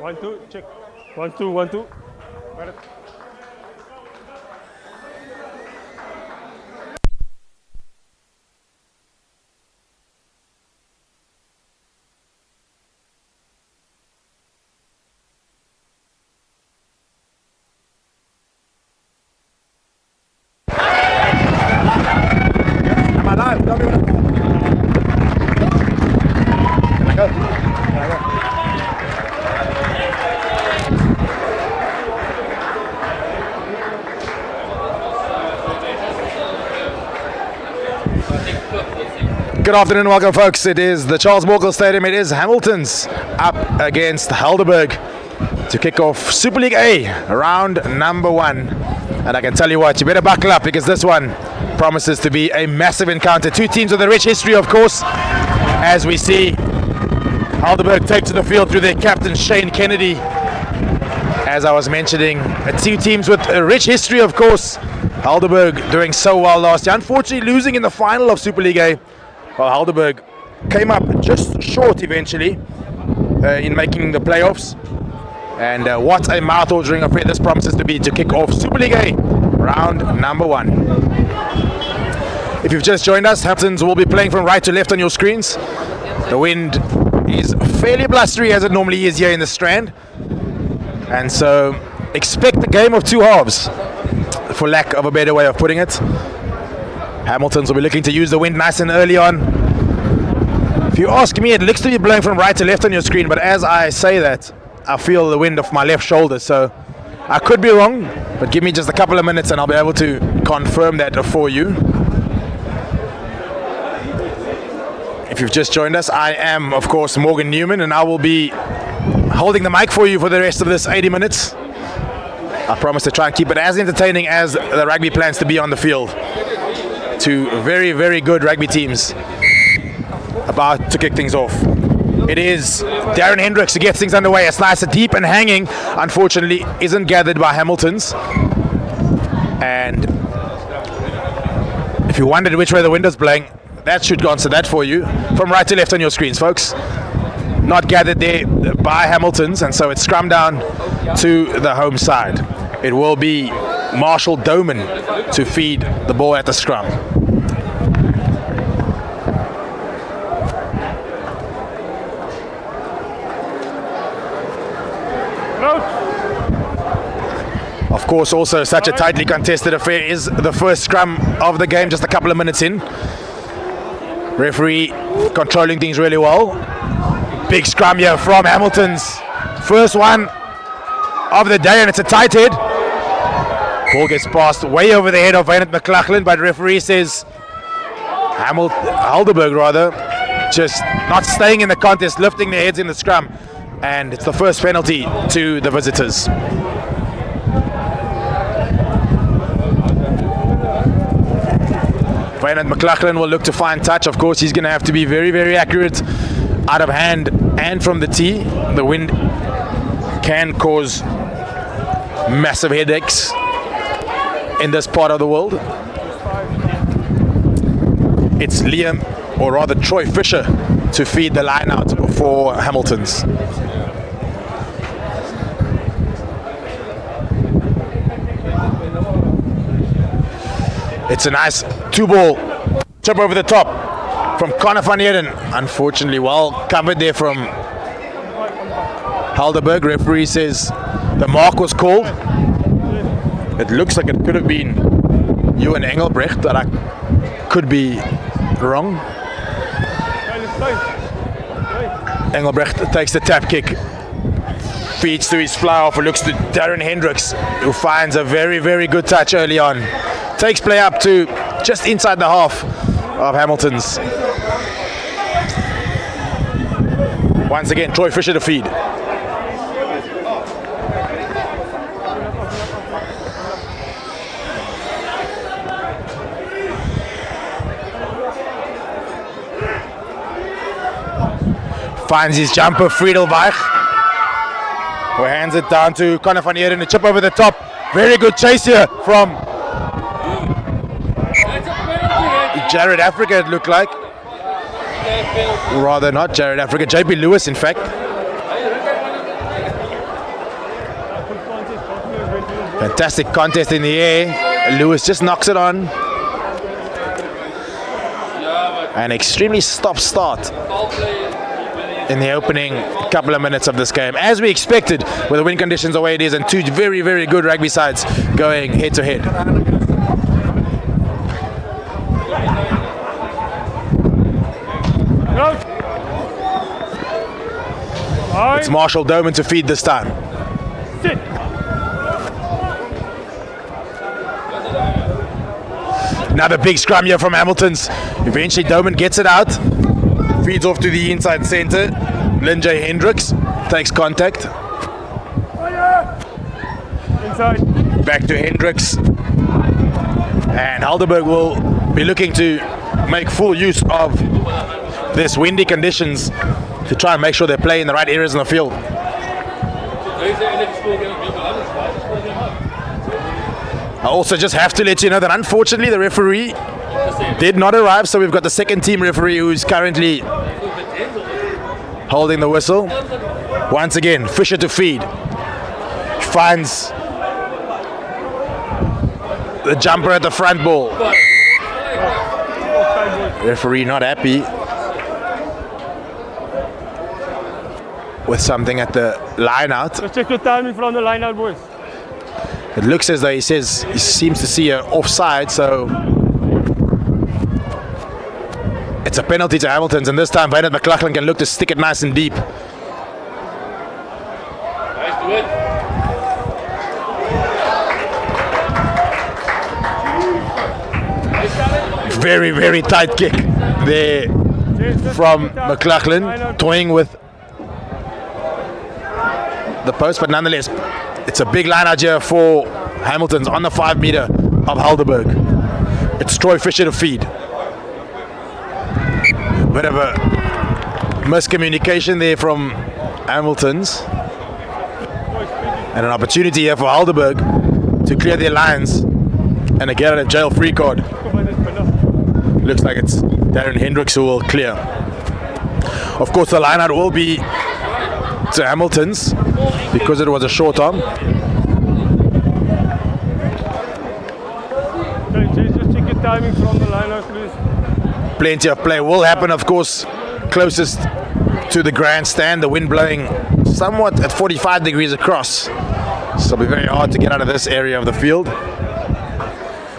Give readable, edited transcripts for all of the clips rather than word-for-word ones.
1, 2, check. 1, 2, 1, 2. Got it. Am I live? Tell me when I'm... Can I go? Can I go? Good afternoon and welcome, folks. It is the Charles Morkel Stadium. It is Hamilton's up against Helderberg to kick off Super League A, round number 1. And I can tell you what, you better buckle up because this one promises to be a massive encounter. Two teams with a rich history, of course, as we see Helderberg take to the field through their captain, Shane Kennedy. As I was mentioning, two teams with a rich history, of course. Helderberg doing so well last year, unfortunately losing in the final of Super League A. Well, Helderberg came up just short eventually in making the playoffs. And what a mouth-watering affair this promises to be to kick off Super League A, round number 1. If you've just joined us, Hamiltons will be playing from right to left on your screens. The wind is fairly blustery as it normally is here in the Strand. And so expect a game of two halves, for lack of a better way of putting it. Hamiltons will be looking to use the wind nice and early on. If you ask me, it looks to be blowing from right to left on your screen, but as I say that, I feel the wind off my left shoulder, so I could be wrong, but give me just a couple of minutes and I'll be able to confirm that for you. If you've just joined us, I am, of course, Morgan Newman, and I will be holding the mic for you for the rest of this 80 minutes. I promise to try and keep it as entertaining as the rugby plans to be on the field. Two very, very good rugby teams about to kick things off. It is Darren Hendricks who gets things underway. A slicer deep and hanging, unfortunately, isn't gathered by Hamilton's. And if you wondered which way the wind is blowing, that should answer that for you. From right to left on your screens, folks. Not gathered there by Hamilton's, and so it's scrum down to the home side. It will be Marshall Doman to feed the ball at the scrum. Of course, also such a tightly contested affair is the first scrum of the game, just a couple of minutes in. Referee controlling things really well. Big scrum here from Hamilton's. First one of the day, and it's a tight head. Ball gets passed way over the head of Vainant McLaughlin, but referee says Helderberg just not staying in the contest, lifting their heads in the scrum, and it's the first penalty to the visitors. Vainant McLaughlin will look to find touch. Of course, he's going to have to be very, very accurate out of hand and from the tee. The wind can cause massive headaches in this part of the world. It's Liam, or rather Troy Fisher, to feed the line out for Hamilton's. It's a nice two-ball tip over the top from Connor van Heerden. Unfortunately, well covered there from Helderberg. Referee says the mark was called. It looks like it could have been Ewan Engelbrecht, but I could be wrong. Engelbrecht takes the tap kick, feeds to his fly off, looks to Darren Hendricks, who finds a very, very good touch early on. Takes play up to just inside the half of Hamilton's. Once again, Troy Fisher to feed. Finds his jumper, Friedelweich, who hands it down to Connor van Heerden, a chip over the top. Very good chase here from Jared Africa, it looked like. Rather not Jared Africa, JP Lewis, in fact. Fantastic contest in the air. Lewis just knocks it on. An extremely stop-start in the opening couple of minutes of this game, as we expected, with the wind conditions the way it is, and two very, very good rugby sides going head-to-head. It's Marshall Doman to feed this time. Sit. Another big scrum here from Hamilton's. Eventually Doman gets it out. Feeds off to the inside centre. Linjay Hendricks takes contact. Inside. Back to Hendricks. And Helderberg will be looking to make full use of this windy conditions to try and make sure they play in the right areas in the field. I also just have to let you know that unfortunately the referee did not arrive, so we've got the second team referee who's currently holding the whistle. Once again, Fisher to feed. Finds the jumper at the front ball. Referee not happy with something at the line out. Let's check your timing from the line out, boys. It looks as though he seems to see an offside, so it's a penalty to Hamilton's, and this time Bernard McLaughlin can look to stick it nice and deep. Very, very tight kick there from McLaughlin, toying with the post, but nonetheless, it's a big line out here for Hamilton's on the 5 meter of Helderberg. It's Troy Fisher to feed. Bit of a miscommunication there from Hamilton's. And an opportunity here for Helderberg to clear their lines and a get out of jail free card. Looks like it's Darren Hendricks who will clear. Of course, the line out will be to Hamilton's because it was a short arm. Okay, just check your timing from the line out, please. Plenty of play will happen, of course, closest to the grandstand. The wind blowing somewhat at 45 degrees across, so it'll be very hard to get out of this area of the field.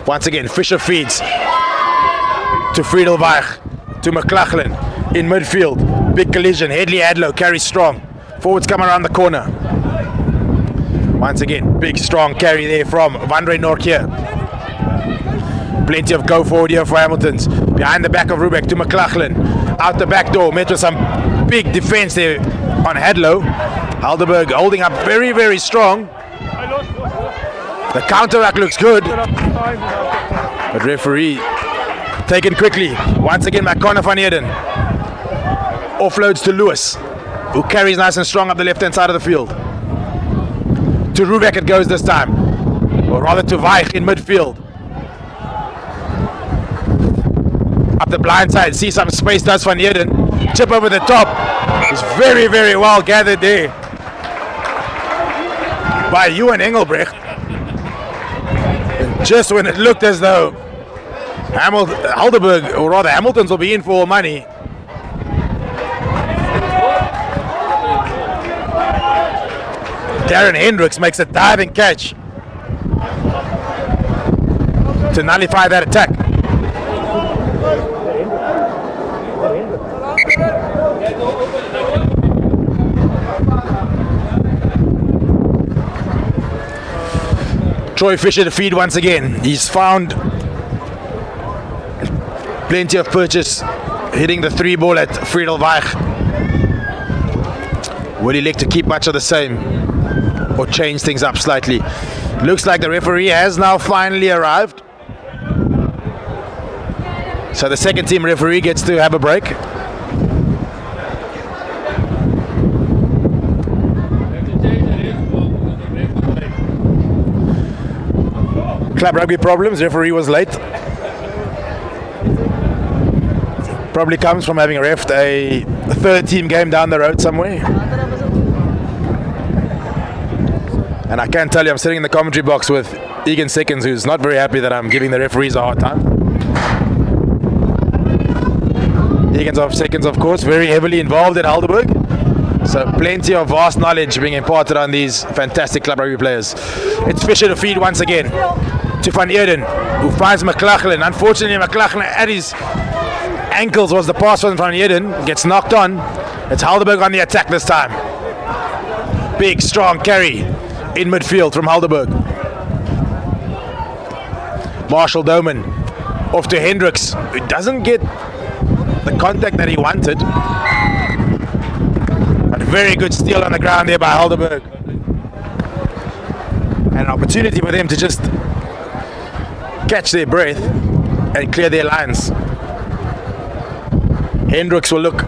Once again, Fisher feeds to Friedelweich, to McLaughlin in midfield. Big collision. Headley Adlow carries strong. Forwards come around the corner. Once again, big strong carry there from Vandre Norkier. Plenty of go forward here for Hamilton's. Behind the back of Rubeck to McLaughlin. Out the back door, met with some big defense there on Adlow. Helderberg holding up very, very strong. The counteract looks good, but referee taken quickly. Once again, McConnor van Eden offloads to Lewis, who carries nice and strong up the left-hand side of the field. To Rubeck it goes this time, or rather to Weich in midfield. Up the blind side, see some space, does van Eden. Chip over the top. It's very, very well gathered there by Ewan Engelbrecht. And just when it looked as though Helderberg, or rather Hamilton's, will be in for money, Darren Hendricks makes a diving catch to nullify that attack. Troy Fisher to feed once again. He's found plenty of purchase hitting the 3 ball at Friedelweich. Would he like to keep much of the same or change things up slightly? Looks like the referee has now finally arrived. So the second team referee gets to have a break. Club rugby problems, referee was late. Probably comes from having refed a third team game down the road somewhere. And I can tell you, I'm sitting in the commentary box with Egan Seconds, who's not very happy that I'm giving the referees a hard time. Egan Seconds, of course, very heavily involved at Helderberg. So plenty of vast knowledge being imparted on these fantastic club rugby players. It's Fisher to feed once again to Van Eerden, who finds McLachlan. Unfortunately, McLachlan at his ankles was the pass from Van Eerden. Gets knocked on. It's Helderberg on the attack this time. Big, strong carry in midfield from Helderberg. Marshall Doman off to Hendricks, who doesn't get the contact that he wanted. But very good steal on the ground there by Helderberg. And an opportunity for them to just catch their breath and clear their lines. Hendricks will look.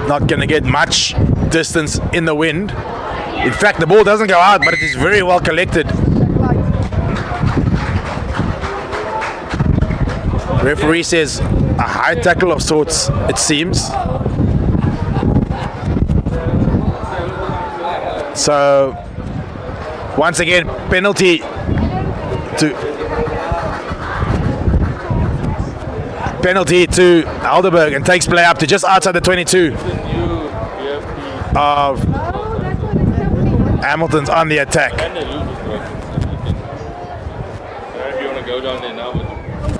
Not going to get much distance in the wind. In fact, the ball doesn't go out, but it is very well collected. Referee says a high tackle of sorts, it seems. So once again, penalty to Helderberg, and takes play up to just outside the 22 of Hamilton's on the attack. If you want to go down there now.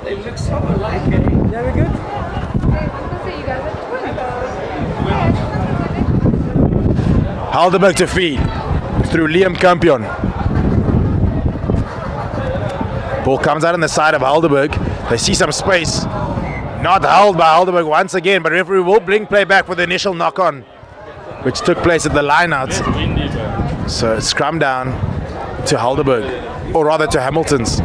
They look so alike, eh? Very good. Helderberg to feed through Liam Campion. Ball comes out on the side of Helderberg. They see some space. Not held by Helderberg once again, but referee will bring play back for the initial knock-on, which took place at the line-out. So scrum down to Helderberg, or rather to Hamilton's.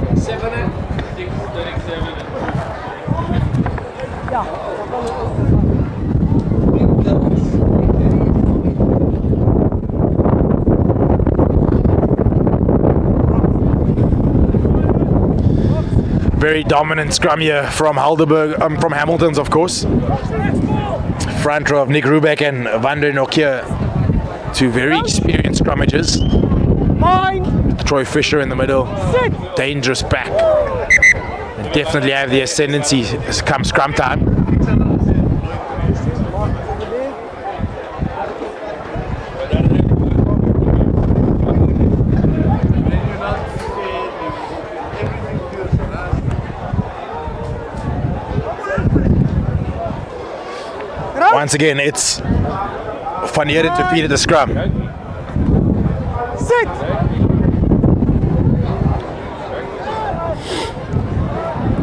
Very dominant scrum here from Helderberg, from Hamilton's, of course. Front row of Nick Rubeck and Van der Nokia, two very experienced scrummagers. With Troy Fisher in the middle, dangerous back. And definitely have the ascendancy come scrum time. Once again, it's Van Eerden to feed at the scrum. Sit.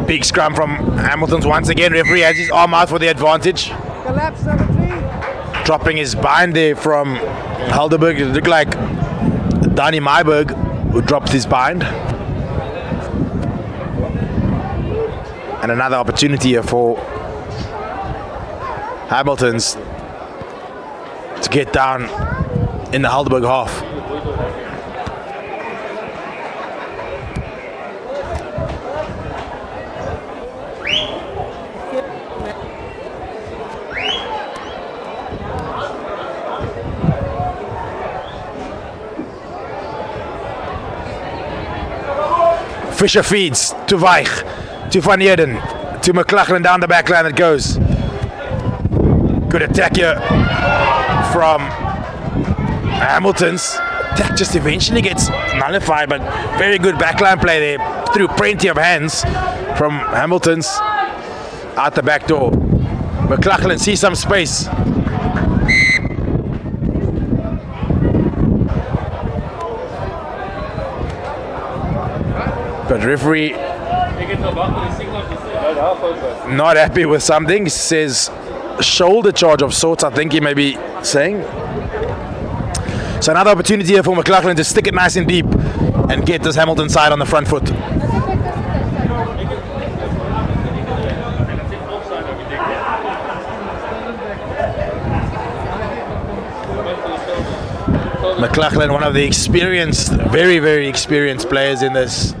Big scrum from Hamilton's once again. Referee has his arm out for the advantage. Collapse number 3. Dropping his bind there from Helderberg. It looked like Danny Myberg who dropped his bind. And another opportunity here for Hamilton's to get down in the Helderberg half. Fisher feeds to Weich, to Van Eerden, to McLachlan, down the back line it goes. Good attack here from Hamilton's. Attack just eventually gets nullified, but very good backline play there through plenty of hands from Hamilton's out the back door. McLachlan sees some space. But referee not happy with something. He says shoulder charge of sorts, I think he may be saying. So another opportunity here for McLachlan to stick it nice and deep and get this Hamilton side on the front foot. McLachlan, one of the experienced, very, very experienced players in this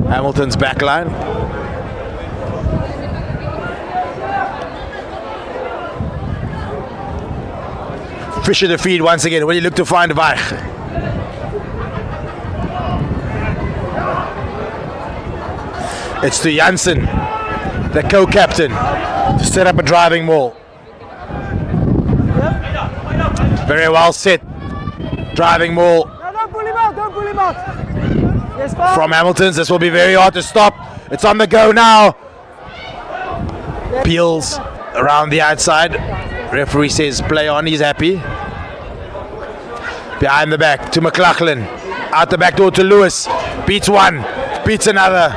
Hamilton's back line. Fish in the feed once again. Will he look to find Weich? It's to Janssen, the co-captain, to set up a driving maul. Very well set. Driving maul. No, don't pull him out, don't pull him out. Yes, fine. From Hamilton's. This will be very hard to stop. It's on the go now. Peels around the outside. Referee says play on, he's happy. Behind the back to McLaughlin. Out the back door to Lewis. Beats one, beats another.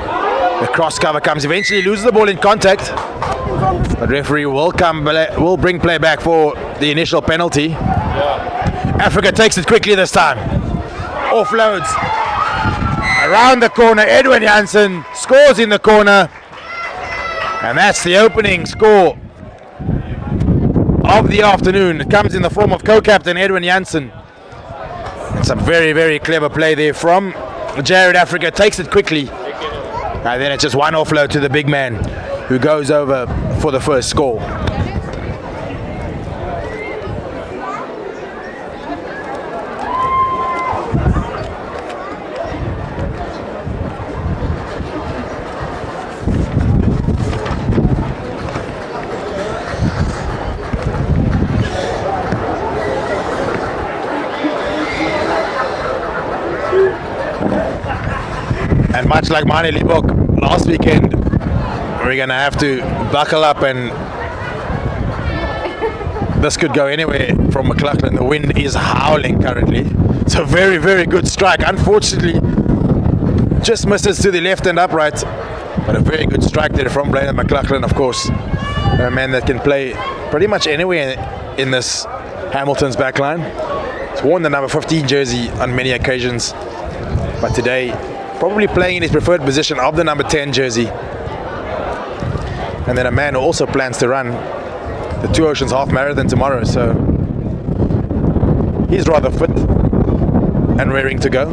The cross cover comes, eventually loses the ball in contact. But referee will bring play back for the initial penalty. Africa takes it quickly this time. Offloads. Around the corner, Edwin Janssen scores in the corner. And that's the opening score of the afternoon. It comes in the form of co-captain Edwin Janssen. And some very, very clever play there from Jared. Africa takes it quickly. And then it's just one offload to the big man who goes over for the first score. And much like Mane Liebok last weekend, we're going to have to buckle up, and this could go anywhere from McLaughlin. The wind is howling currently. It's a very, very good strike. Unfortunately, just misses to the left and upright, but a very good strike there from Blaine McLaughlin, of course. A man that can play pretty much anywhere in this Hamilton's backline. He's worn the number 15 jersey on many occasions, but today probably playing in his preferred position of the number 10 jersey. And then a man who also plans to run the Two Oceans Half Marathon tomorrow, so he's rather fit and raring to go.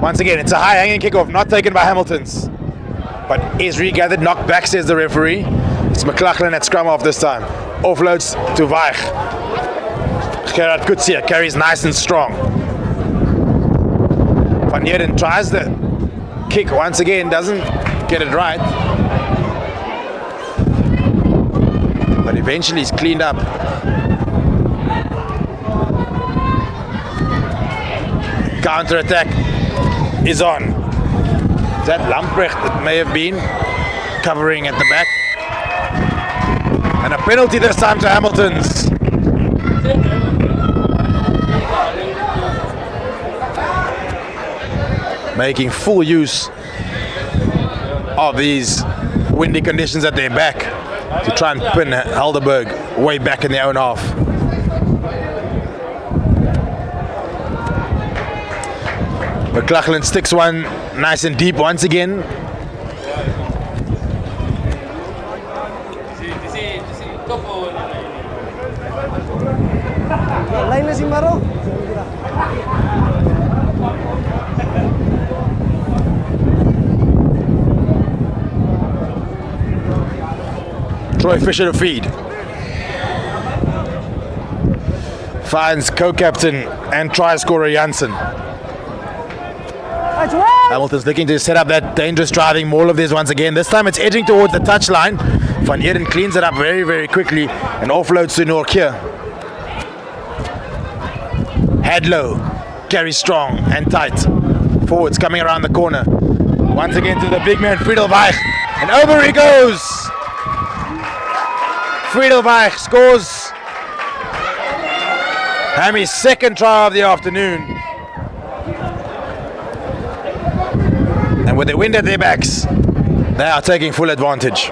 Once again, it's a high hanging kickoff, not taken by Hamilton's, but is regathered, knocked back, says the referee. It's McLaughlin at scrum off this time. Offloads to Weich. Gerard Kutsia carries nice and strong. Van Heerden tries the kick once again, doesn't get it right. But eventually he's cleaned up. Counter attack is on. Is that Lamprecht? It may have been covering at the back. And a penalty this time to Hamilton's. Making full use of these windy conditions at their back to try and pin Helderberg way back in their own half. McLaughlin sticks one nice and deep once again. Lain na si Maro. Troy Fisher to feed. Finds co-captain and try scorer Janssen. Hamilton's looking to set up that dangerous driving maul of theirs once again. This time it's edging towards the touchline. Van Heerden cleans it up very, very quickly and offloads to Morkel. Hadlow carries strong and tight. Forwards coming around the corner. Once again to the big man Friedel Weich. And over he goes. Friedel Weich scores Hammy's second try of the afternoon. And with the wind at their backs, they are taking full advantage.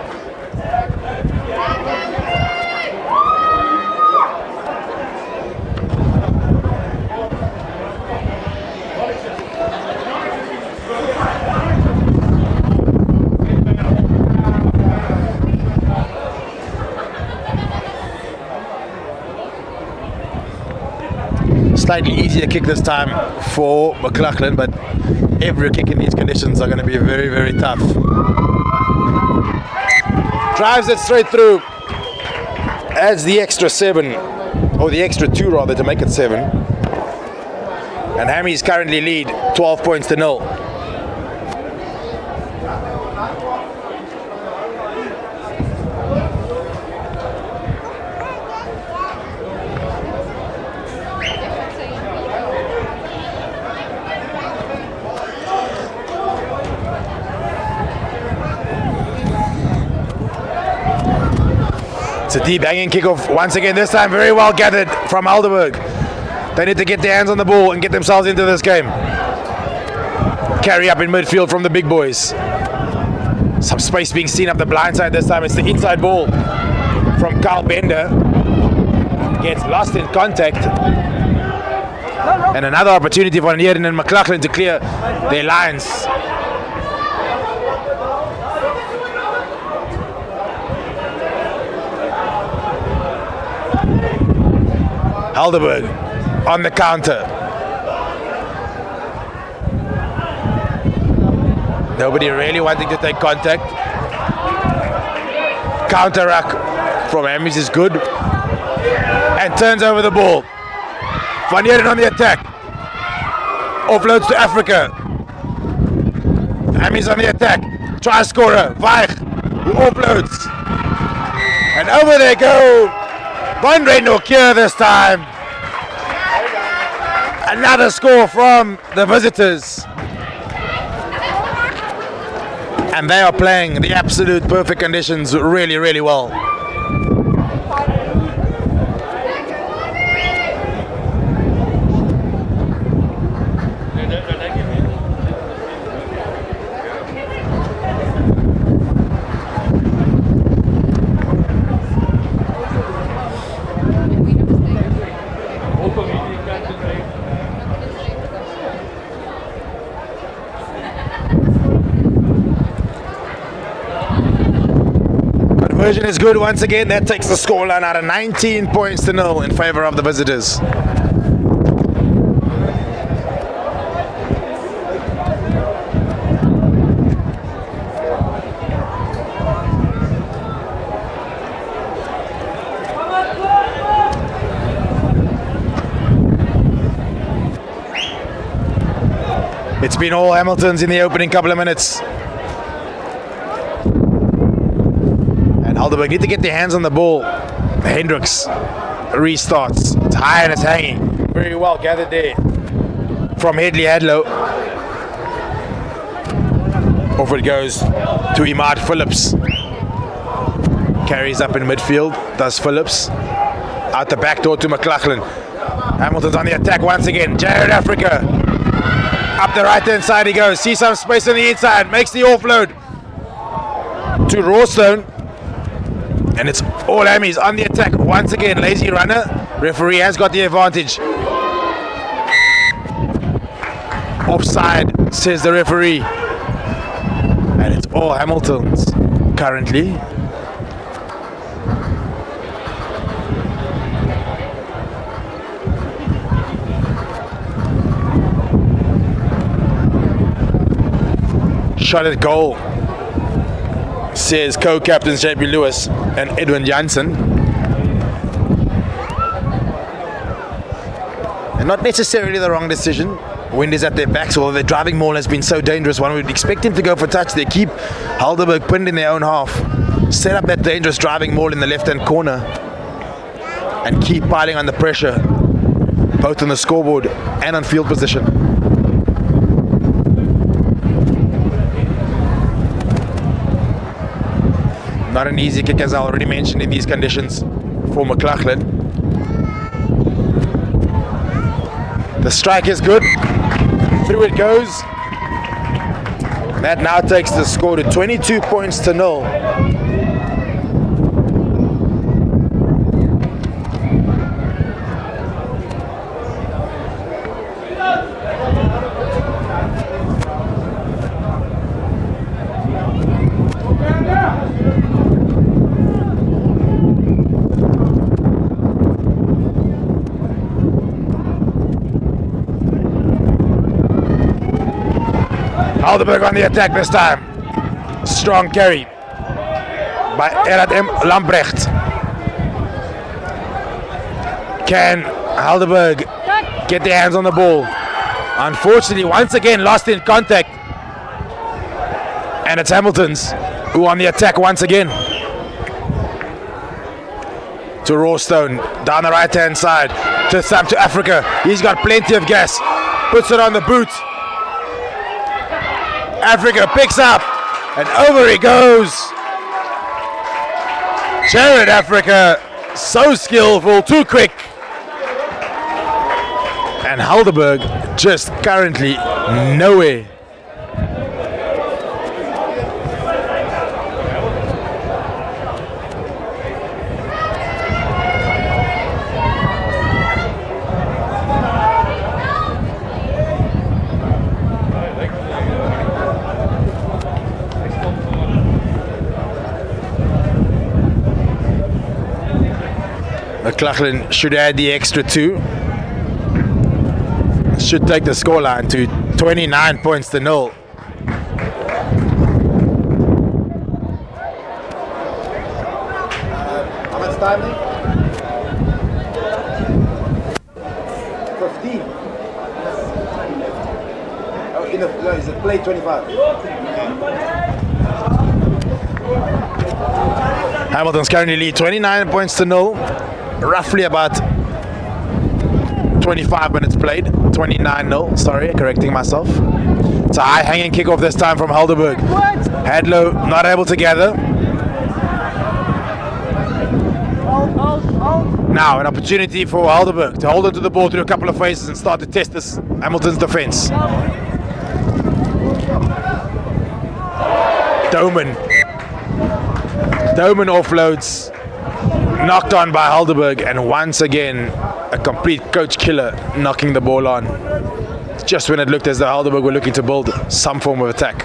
Slightly easier kick this time for McLaughlin, but every kick in these conditions are going to be very, very tough. drives it straight through, adds the extra 7, or the extra 2 rather, to make it 7. And Hammies currently lead 12 points to 0. It's a deep hanging kickoff once again, this time very well gathered from Helderberg. They need to get their hands on the ball and get themselves into this game. Carry up in midfield from the big boys. Some space being seen up the blind side this time. It's the inside ball from Carl Bender. Gets lost in contact. And another opportunity for Neerden and McLaughlin to clear their lines. Helderberg on the counter. Nobody really wanting to take contact. Counter rack from Hammies is good. And turns over the ball. Van Heeren on the attack. Offloads to Africa. Hammies on the attack. Try scorer. Weich. Who offloads. And over they go. Van Reynold this time. Another score from the visitors. And they are playing the absolute perfect conditions really, really well. Conversion is good once again. That takes the scoreline out of 19 points to 0 in favor of the visitors. It's been all Hamiltons in the opening couple of minutes. Helderberg need to get their hands on the ball. Hendricks restarts. It's high and it's hanging. Very well gathered there from Headley Hadlow. Off it goes to Imad Phillips. Carries up in midfield. Does Phillips. Out the back door to McLaughlin. Hamilton's on the attack once again. Jared Africa. Up the right hand side he goes. Sees some space on the inside. Makes the offload to Rawstone. And it's all Hammies on the attack once again. Lazy runner. Referee has got the advantage. Offside, says the referee. And it's all Hamiltons currently. Shot at goal, says co-captains JP Lewis and Edwin Jansen. And not necessarily the wrong decision. Wind is at their backs, although their driving maul has been so dangerous. One would expect him to go for touch. They keep Helderberg pinned in their own half. Set up that dangerous driving maul in the left-hand corner. And keep piling on the pressure, both on the scoreboard and on field position. Not an easy kick, as I already mentioned, in these conditions for McLaughlin. The strike is good. Through it goes. That now takes the score to 22 points to 0. Helderberg on the attack this time. Strong carry. by Erad M. Lambrecht. Can Helderberg get their hands on the ball? Unfortunately, once again lost in contact. And it's Hamilton's who on the attack once again. To Rawstone, down the right hand side. This time to Africa. He's got plenty of gas. Puts it on the boot. Africa picks up. And over he goes. Jared Africa, so skillful, too quick. And Helderberg just currently nowhere. McLaughlin should add the extra 2. Should take the scoreline to 29 points to 0. How much time? 15. Oh, no, is it play 25? Hamilton's currently lead 29 points to 0. Roughly about 25 minutes played. 29-0, sorry, correcting myself. It's a high hanging kickoff this time from Helderberg. Hadlow not able to gather. Now an opportunity for Helderberg to hold onto the ball through a couple of phases and start to test this Hamilton's defense. Doman offloads, knocked on by Helderberg, and once again a complete coach killer knocking the ball on. Just when it looked as though Helderberg were looking to build some form of attack.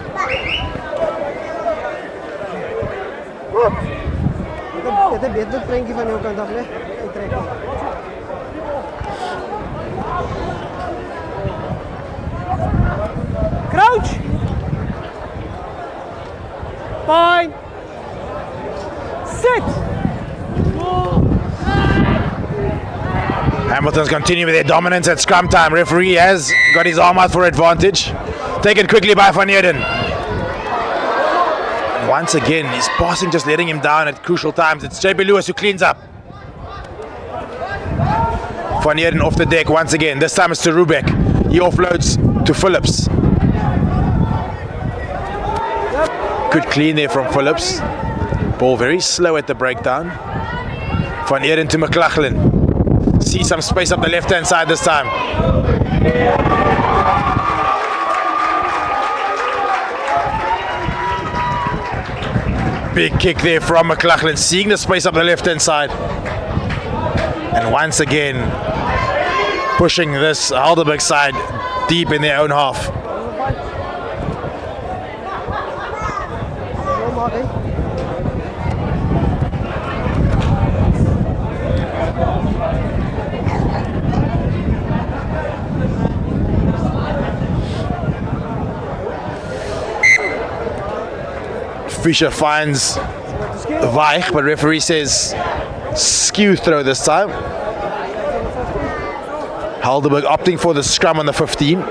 Crouch. Fine. Sit. Hamilton's continue with their dominance at scrum time. Referee has got his arm out for advantage. Taken quickly by Van Heerden. Once again, his passing just letting him down at crucial times. It's JB Lewis who cleans up. Van Heerden off the deck once again. This time it's to Rubeck. He offloads to Phillips. Good clean there from Phillips. Ball very slow at the breakdown. Van Heerden to McLaughlin. See some space up the left hand side this time. Big kick there from McLaughlin, seeing the space up the left hand side. And once again pushing this Helderberg side deep in their own half. Fischer finds Weich, but referee says skew throw this time. Helderberg opting for the scrum on the 15.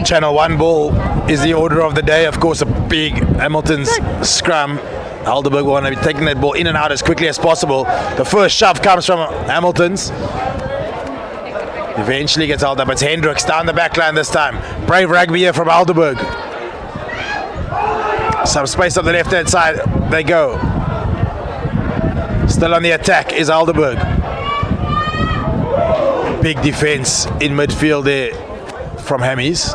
Channel 1 ball is the order of the day. Of course, a big Hamilton's scrum. Helderberg will want to be taking that ball in and out as quickly as possible. The first shove comes from Hamilton's. Eventually gets held up. It's Hendricks down the back line this time. Brave rugby here from Helderberg. Some space on the left hand side. They go. Still on the attack is Helderberg. Big defense in midfield there from Hammies.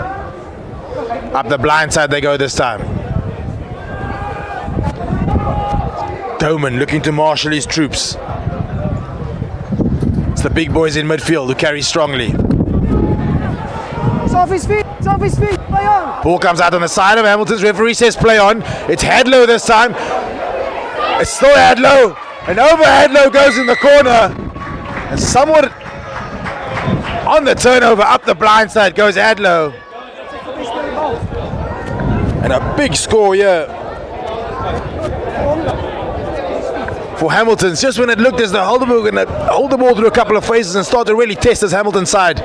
Up the blind side they go this time. Doman looking to marshal his troops. It's the big boys in midfield who carry strongly. off his feet. It's off his feet. Play on. Ball comes out on the side of Hamilton's. Referee says play on. It's Hadlow this time. It's still Hadlow. And over Hadlow goes in the corner. And somewhat on the turnover, up the blind side goes Hadlow. And a big score here for Hamilton's. Just when it looked as though Helderberg were going to hold the ball through a couple of phases and start to really test this Hamilton side.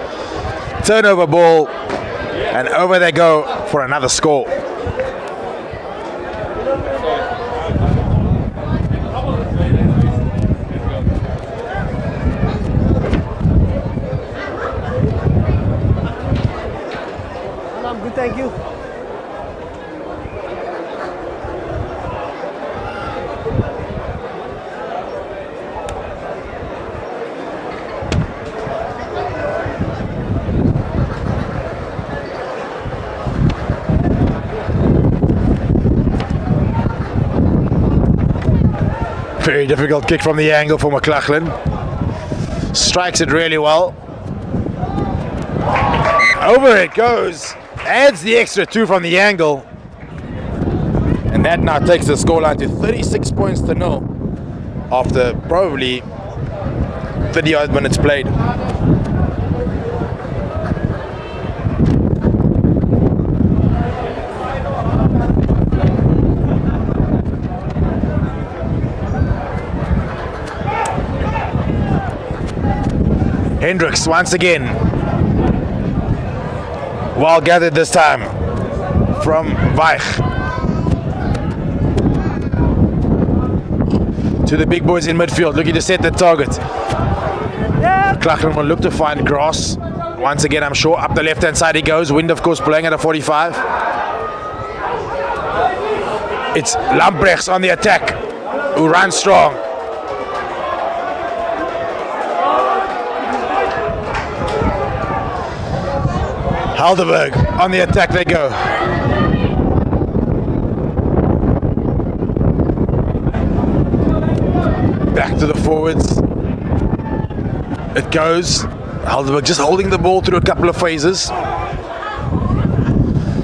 Turnover ball. And over they go for another score. I'm good, thank you. Very difficult kick from the angle for McLaughlin. Strikes it really well. Over it goes. Adds the extra 2 from the angle. And that now takes the scoreline to 36 points to 0 after probably 30 odd minutes played. Hendricks once again. Well gathered this time from Weich. To the big boys in midfield, looking to set the target. McLaughlin will look to find Grass. Once again, I'm sure, up the left-hand side he goes. Wind, of course, playing at a 45. It's Lambrechts on the attack, who runs strong. Helderberg on the attack they go. Back to the forwards. It goes. Helderberg just holding the ball through a couple of phases.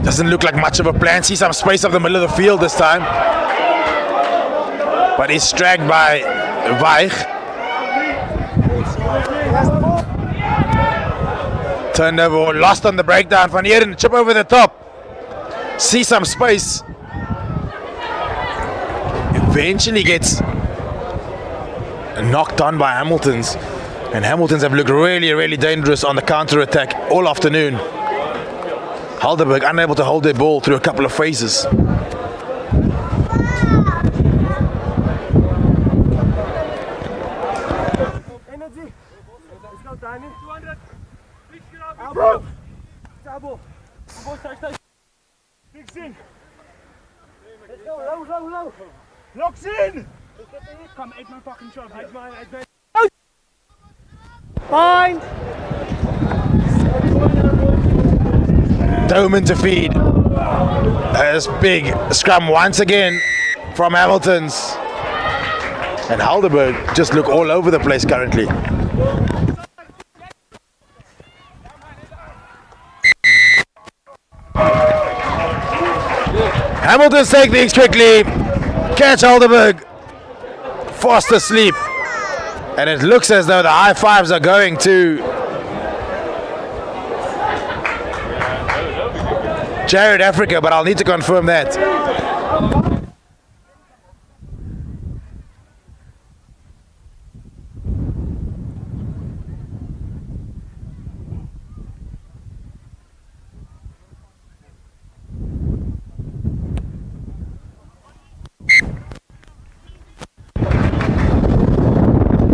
Doesn't look like much of a plan. See some space up the middle of the field this time. But he's dragged by Weich. Turned over, lost on the breakdown. Van Heerden, chip over the top. See some space. Eventually gets knocked on by Hamilton's. And Hamilton's have looked really, really dangerous on the counter-attack all afternoon. Helderberg unable to hold their ball through a couple of phases. Energy. There's no timing. 200. Elbow. Elbow. Fix in. Let's go. Low. Locks in. Come, eet mijn fucking shot. Uit mijn. Fine. Doman to feed. There's big scrum once again from Hamilton's. And Helderberg just look all over the place currently. Hamilton's take things quickly. Catch Helderberg. Fast asleep. And it looks as though the high fives are going to Jared Africa, but I'll need to confirm that.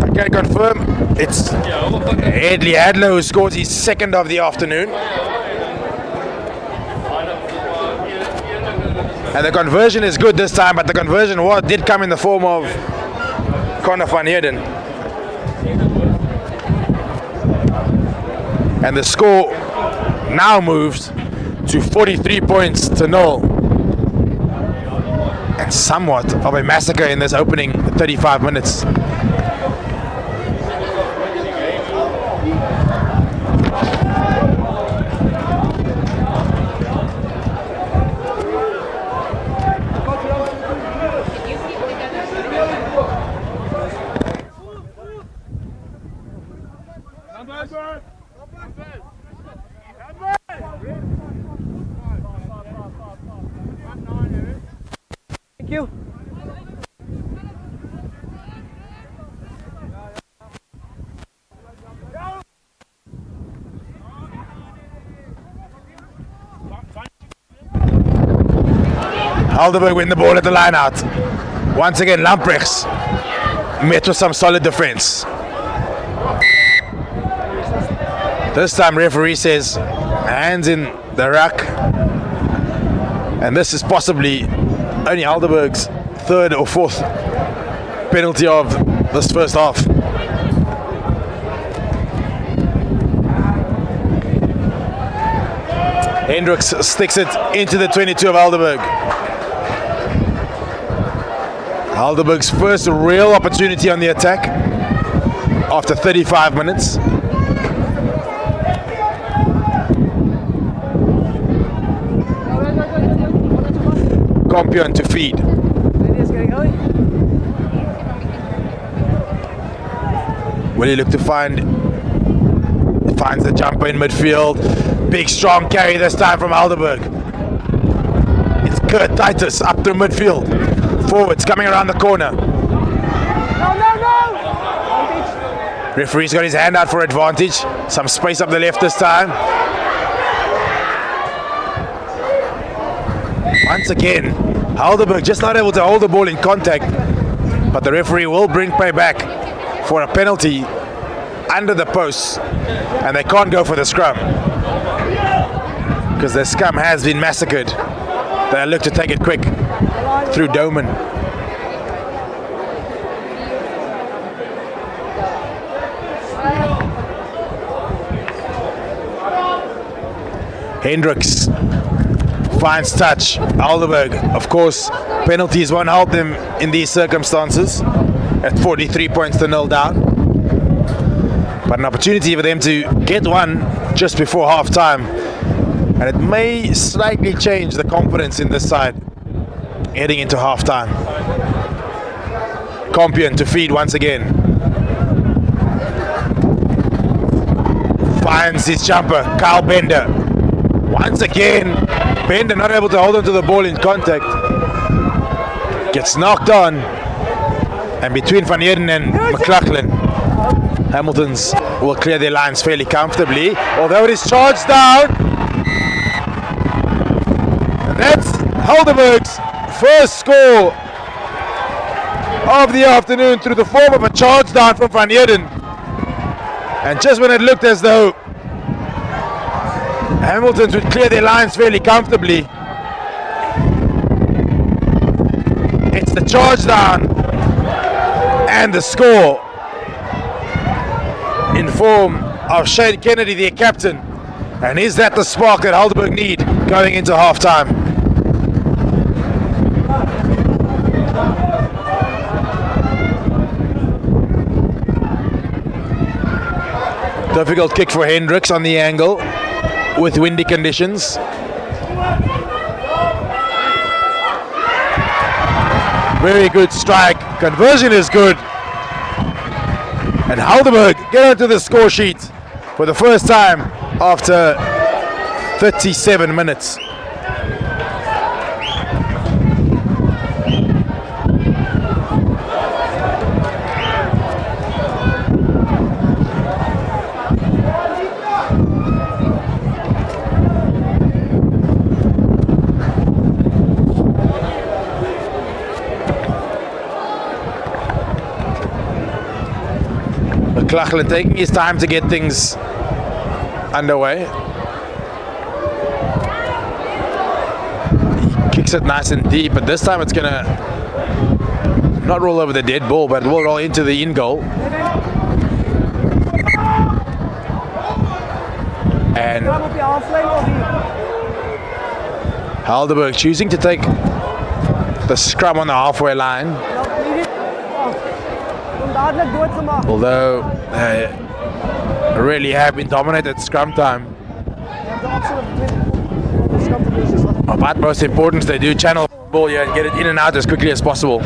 I can confirm it's Edley Hadlow who scores his second of the afternoon. And the conversion is good this time, but the conversion did come in the form of Connor van Heerden. And the score now moves to 43 points to 0. And somewhat of a massacre in this opening 35 minutes. Thank you. Helderberg win the ball at the line out. Once again, Lamprechts met with some solid defense. This time referee says hands in the ruck. And this is possibly only Helderberg's third or fourth penalty of this first half. Hendricks sticks it into the 22 of Helderberg. Helderberg's first real opportunity on the attack after 35 minutes. Compion to feed. Will he look to find? Finds the jumper in midfield. Big strong carry this time from Helderberg. It's Kurt Titus up through midfield. Forwards coming around the corner. Referee's got his hand out for advantage. Some space up the left this time. Once again, Helderberg just not able to hold the ball in contact, but the referee will bring play back for a penalty under the posts, and they can't go for the scrum because the scrum has been massacred. They look to take it quick through Doman. Hendricks finds touch. Helderberg, of course, penalties won't help them in these circumstances at 43 points to 0 down. But an opportunity for them to get one just before half time. And it may slightly change the confidence in this side heading into half time. Compion to feed once again. Finds his jumper, Kyle Bender. Once again, Bender not able to hold onto the ball in contact. Gets knocked on. And between Van Heerden and McLaughlin, Hamilton's will clear their lines fairly comfortably. Although it is charged down. And that's Helderberg's first score of the afternoon through the form of a charge down from Van Heerden. And just when it looked as though Hamilton's would clear their lines fairly comfortably, it's the charge down and the score in form of Shane Kennedy, their captain. And is that the spark that Helderberg need going into half-time? Difficult kick for Hendricks on the angle with windy conditions. Very good strike. Conversion is good. And Helderberg get onto the score sheet for the first time after 37 minutes. McLaughlin taking his time to get things underway. He kicks it nice and deep, but this time it's gonna not roll over the dead ball, but it will roll into the in goal. And Helderberg choosing to take the scrum on the halfway line. Although they really have been dominated scrum time. Of utmost importance, they do channel the ball here and get it in and out as quickly as possible.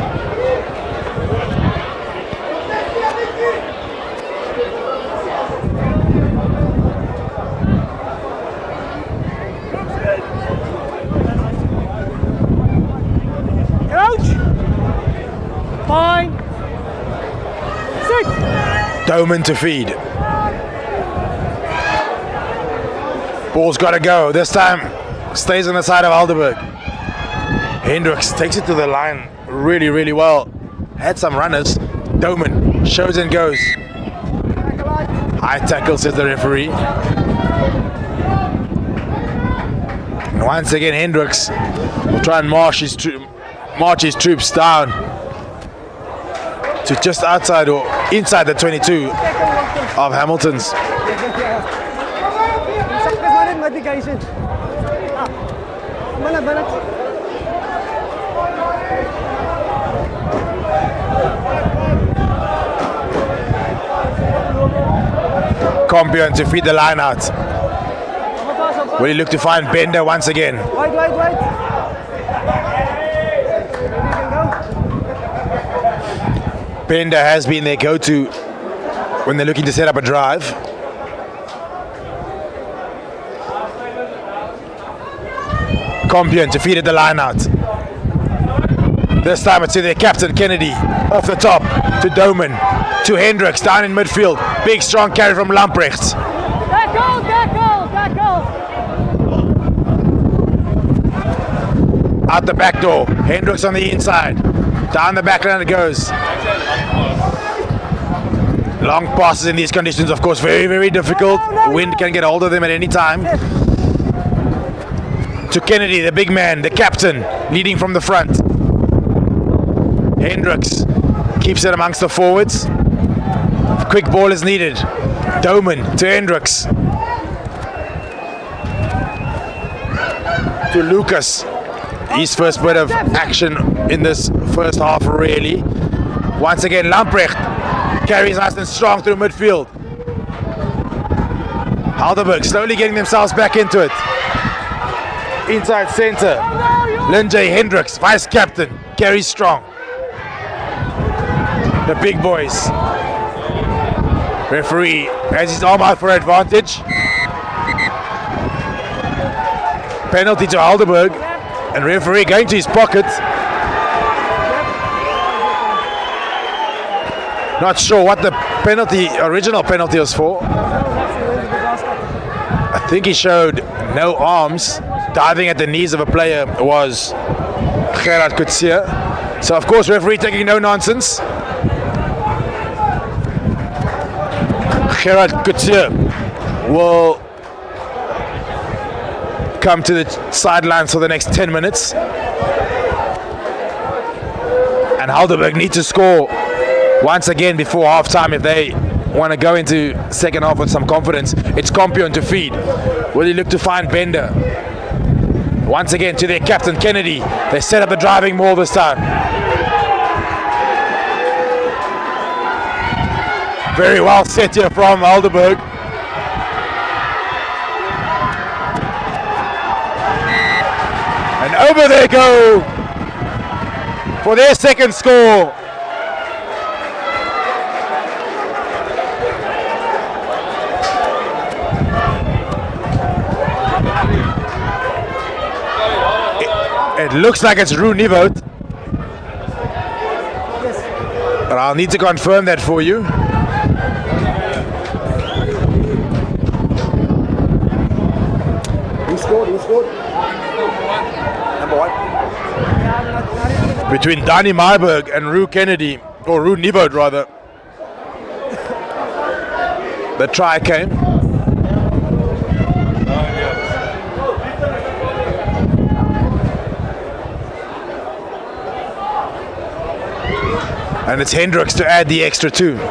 Doman to feed. Ball's got to go. This time stays on the side of Helderberg. Hendricks takes it to the line really, really well. Had some runners. Doman shows and goes. High tackle, says the referee. And once again, Hendricks will try and march his troops down to just outside or inside the 22 of Hamilton's. Compion to feed the line out. Will he look to find Bender once again? Wait. Bender has been their go-to when they're looking to set up a drive. Compion to feed it the line out. This time it's to their captain Kennedy, off the top to Doman, to Hendricks down in midfield. Big strong carry from Lamprecht. That goal! Out the back door, Hendricks on the inside. Down the back line it goes. Long passes in these conditions, of course, very, very difficult. Wind can get hold of them at any time. To Kennedy, the big man, the captain, leading from the front. Hendricks keeps it amongst the forwards. Quick ball is needed. Doman to Hendricks. To Lucas. His first bit of action in this first half, really. Once again, Lamprecht carries nice and strong through midfield. Helderberg slowly getting themselves back into it. Inside center. Linjay Hendricks, vice captain, carries strong. The big boys. Referee has his arm out for advantage. Penalty to Helderberg. And referee going to his pocket. Not sure what the original penalty was for. I think he showed no arms. Diving at the knees of a player was Gerard Coetzee. So of course referee taking no nonsense. Gerard Coetzee will come to the sidelines for the next 10 minutes. And Helderberg need to score once again before half-time if they want to go into second half with some confidence. It's Compion to feed. Will he look to find Bender? Once again to their captain Kennedy. They set up the driving maul this time. Very well set here from Helderberg. And over they go for their second score. It looks like it's Rue Nivoud. But I'll need to confirm that for you. Who scored? Number one. Between Danny Myberg and Rue Kennedy, or Rue Nivoud rather. The try came. And it's Hendricks to add the extra two. Try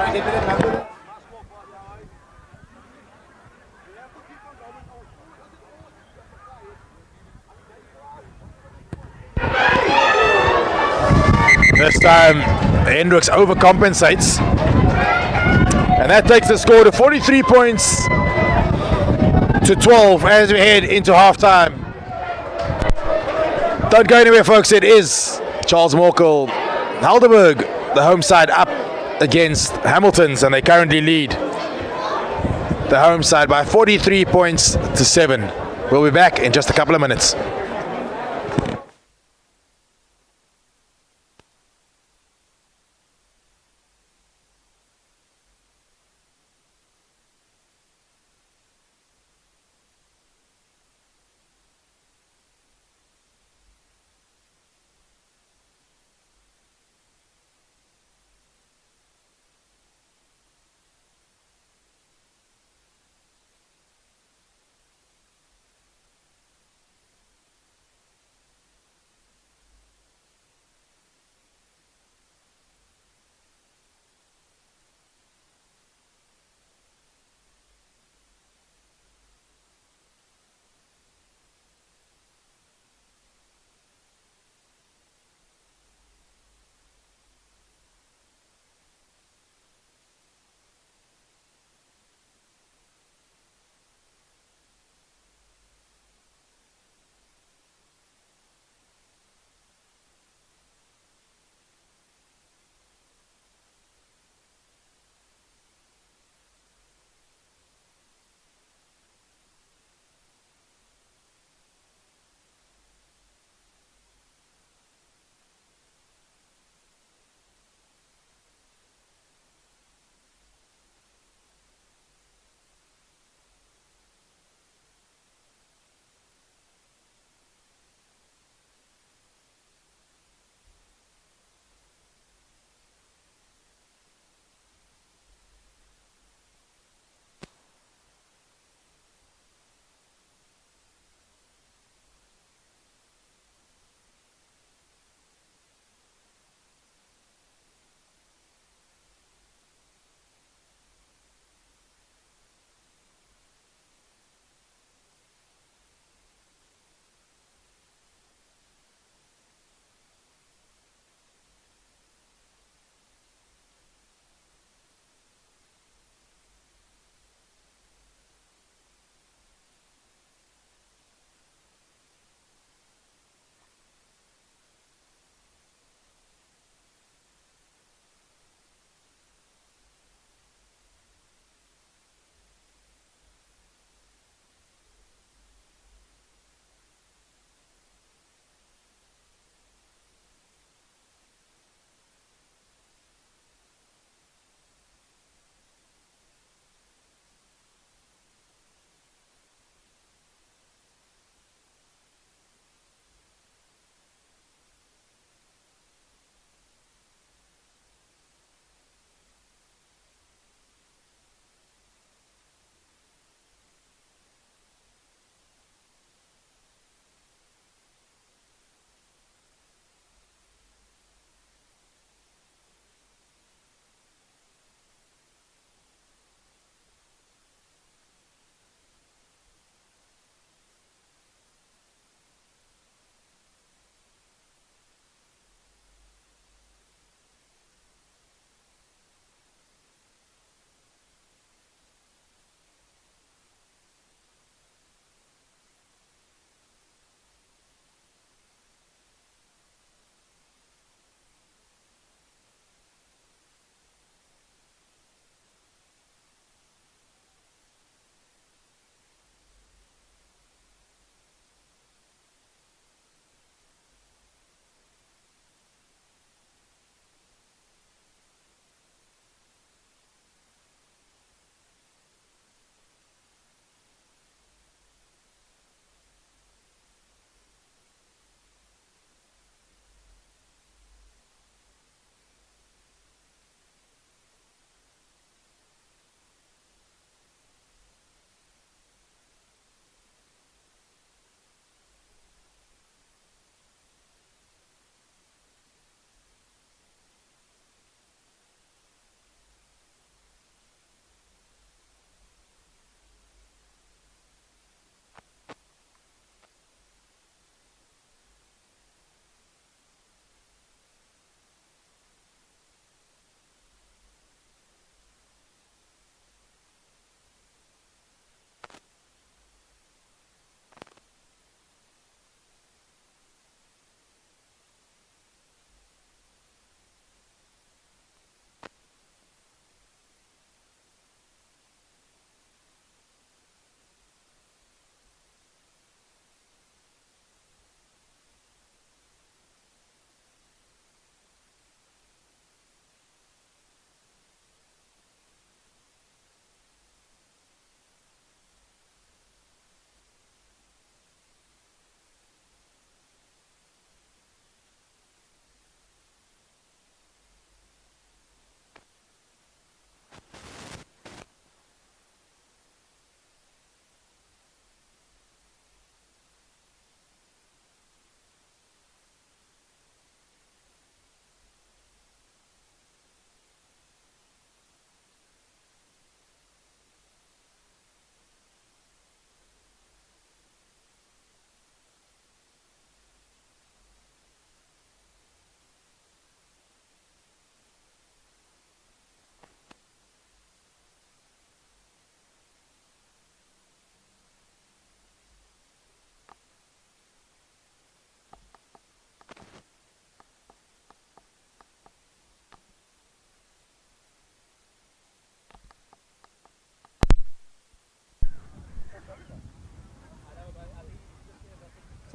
and get that number. This time, Hendricks overcompensates. And that takes the score to 43 points to 12 as we head into halftime. Don't go anywhere, folks. It is Charles Morkel, Helderberg, the home side up against Hamilton's, and they currently lead the home side by 43 points to 7. We'll be back in just a couple of minutes.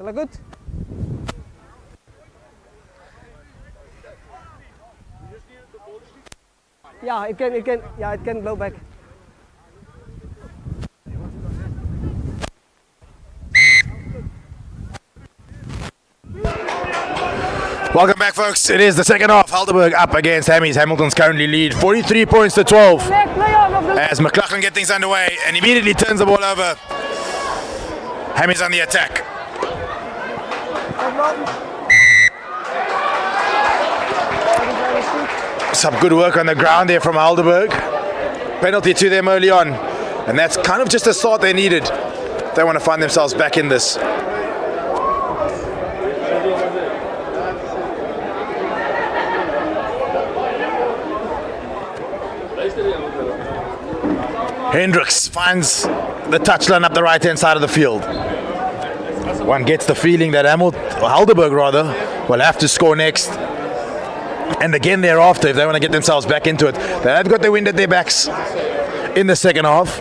Shall I good? Yeah, it can blow back. Welcome back, folks. It is the second half. Helderberg up against Hammies. Hamilton's currently lead 43 points to 12 as McLaughlin get things underway and immediately turns the ball over. Hammies on the attack. Some good work on the ground there from Helderberg. Penalty to them early on, and that's kind of just the start they needed. They want to find themselves back in this. Hendricks finds the touchline up the right-hand side of the field. One gets the feeling that Helderberg will have to score next. And again thereafter, if they want to get themselves back into it. They have got the wind at their backs in the second half.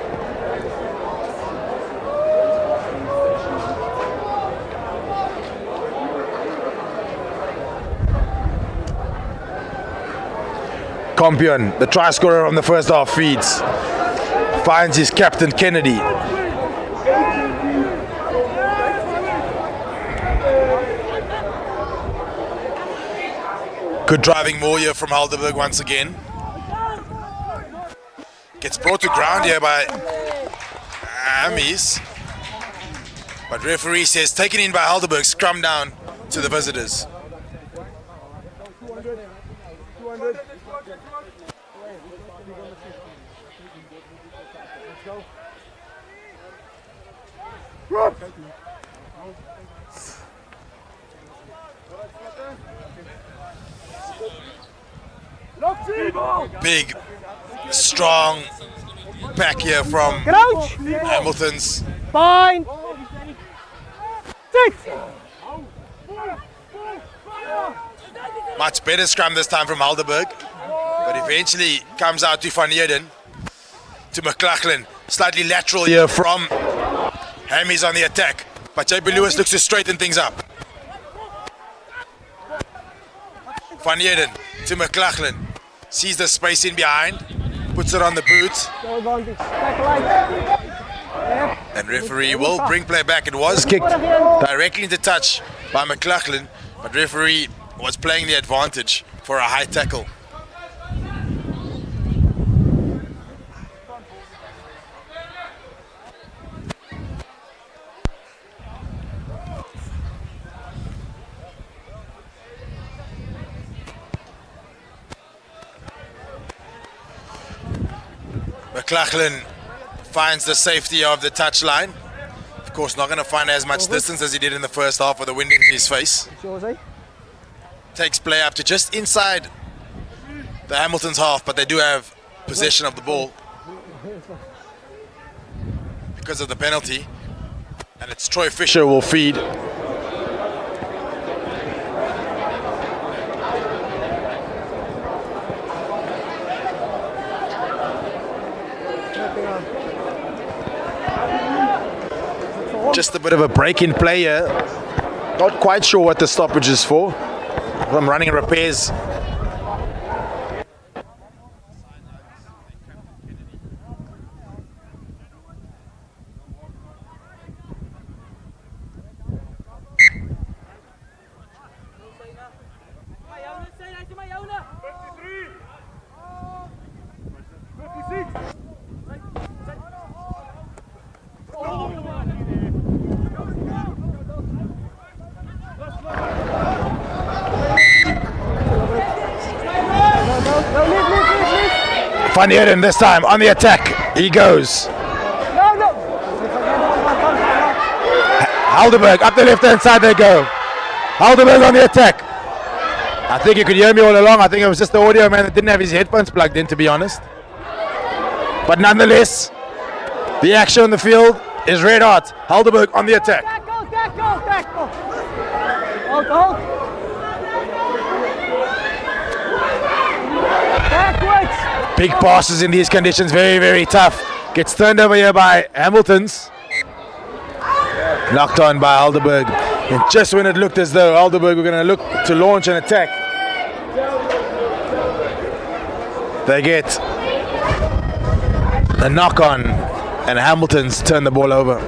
Compion, the try scorer from the first half, feeds. Finds his captain Kennedy. Good driving more here from Helderberg once again. Gets brought to ground here by Hammies. But referee says taken in by Helderberg, scrum down to the visitors. Big, strong back here from Hamilton's. Fine. Sit. Much better scrum this time from Helderberg, but eventually comes out to Van Heerden, to McLaughlin. Slightly lateral here from Hammies on the attack, but JB Lewis looks to straighten things up. Van Heerden to McLaughlin, sees the space in behind, puts it on the boot, and referee will bring play back. It was kicked directly into touch by McLaughlin, but referee was playing the advantage for a high tackle. McLaughlin finds the safety of the touchline. Of course, not going to find as much distance as he did in the first half with the wind in his face. Takes play up to just inside the Hamilton's half, but they do have possession of the ball because of the penalty. And it's Troy Fisher who will feed. Just a bit of a break in play here. Not quite sure what the stoppage is for. I'm running repairs. Van Heerden this time on the attack. He goes. Helderberg up the left hand side they go. Helderberg on the attack. I think you could hear me all along. I think it was just the audio man that didn't have his headphones plugged in, to be honest. But nonetheless, the action on the field is red hot. Helderberg on the attack. Tackle. Big passes in these conditions, very, very tough. Gets turned over here by Hamilton's. Knocked on by Helderberg. And just when it looked as though Helderberg were going to look to launch an attack, they get a knock on, and Hamilton's turn the ball over.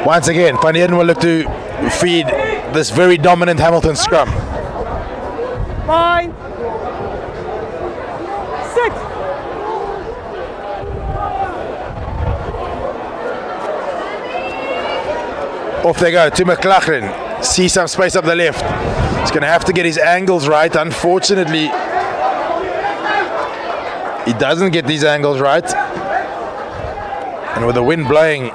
Once again, Van Heerden will look to feed this very dominant Hamilton scrum. Fine. 6. Off they go to McLaughlin. See some space up the left. He's going to have to get his angles right. Unfortunately, he doesn't get these angles right. And with the wind blowing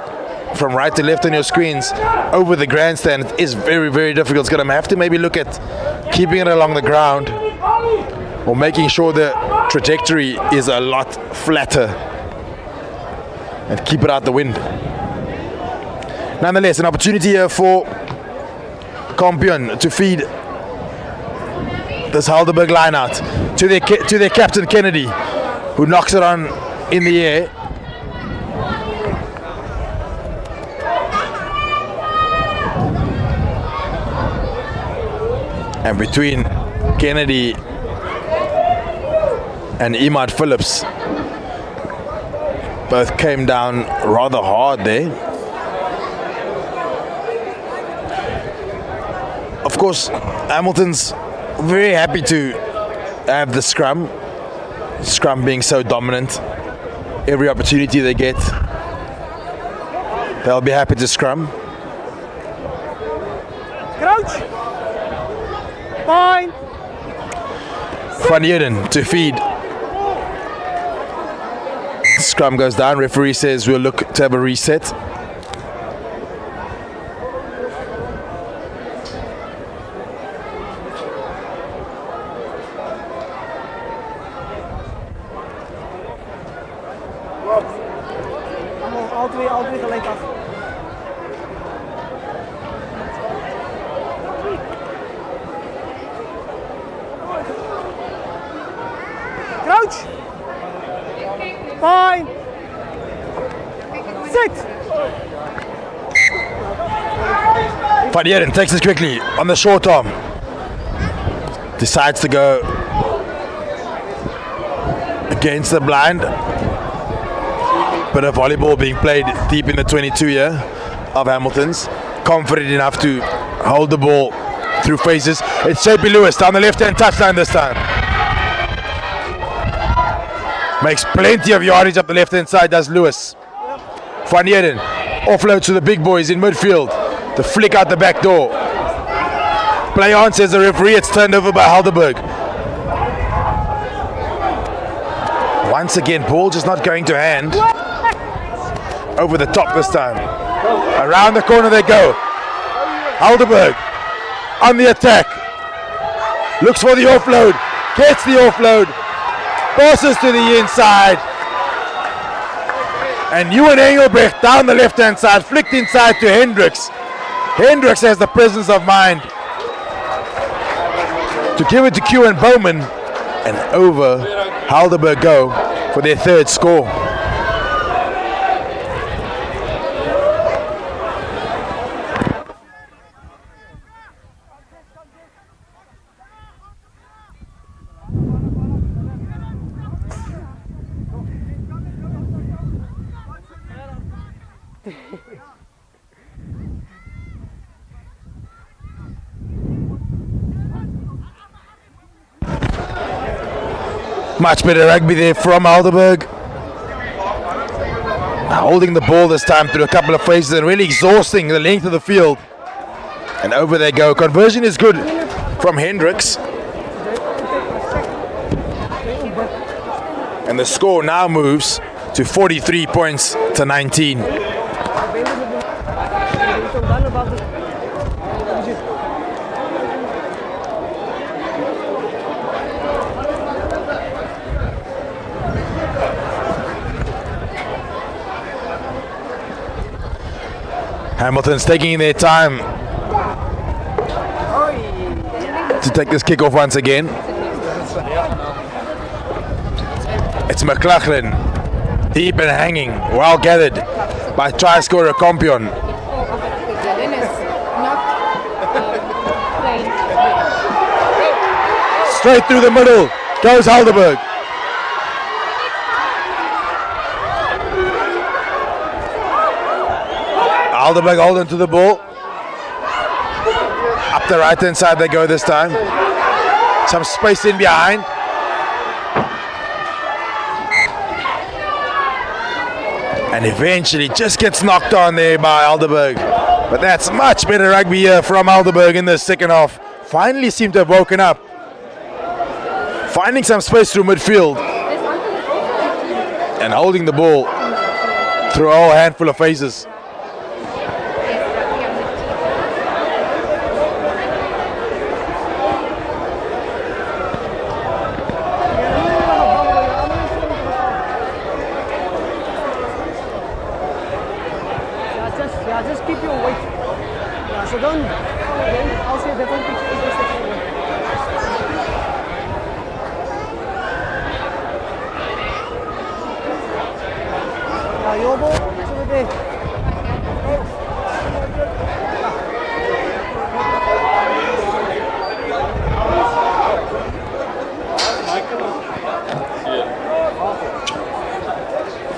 from right to left on your screens over the grandstand, it is very, very difficult. It's going to have to maybe look at keeping it along the ground or making sure the trajectory is a lot flatter and keep it out the wind. Nonetheless, an opportunity here for Compion to feed this Helderberg line out to their captain Kennedy, who knocks it on in the air. And between Kennedy and Imad Phillips, both came down rather hard there. Of course, Hamilton's very happy to have the scrum being so dominant. Every opportunity they get, they'll be happy to scrum. Crouch. Fine. Van Heerden to feed. Scrum goes down. Referee says we'll look to have a reset. Al twee gelijk af. Crouch. Fine. 6. Van Heerden takes it quickly on the short arm. Decides to go against the blind. Bit of volleyball being played deep in the 22 here of Hamilton's. Confident enough to hold the ball through phases. It's JP Lewis down the left-hand touchline this time. Makes plenty of yardage up the left-hand side, does Lewis. Van Heerden offloads to the big boys in midfield. The flick out the back door. Play on, says the referee. It's turned over by Helderberg. Once again, ball just not going to hand. Over the top this time. Around the corner they go. Helderberg on the attack. Looks for the offload. Gets the offload. Passes to the inside. And Ewan Engelbrecht down the left-hand side. Flicked inside to Hendricks. Hendricks has the presence of mind to give it to Q and Bowman. And over Helderberg go for their third score. Much better rugby there from Helderberg. Holding the ball this time through a couple of phases and really exhausting the length of the field. And over they go. Conversion is good from Hendricks. And the score now moves to 43 points to 19. Hamilton's taking their time to take this kick off once again. It's McLaughlin, deep and hanging, well gathered by try scorer Compion. Straight through the middle goes Helderberg. Helderberg hold on to the ball. Up the right hand side they go this time. Some space in behind. And eventually just gets knocked on there by Helderberg. But that's much better rugby here from Helderberg in the second half. Finally seem to have woken up. Finding some space through midfield. And holding the ball through a whole handful of phases. Just keep your weight. So don't. I'll see a different picture. Your ball. Over there.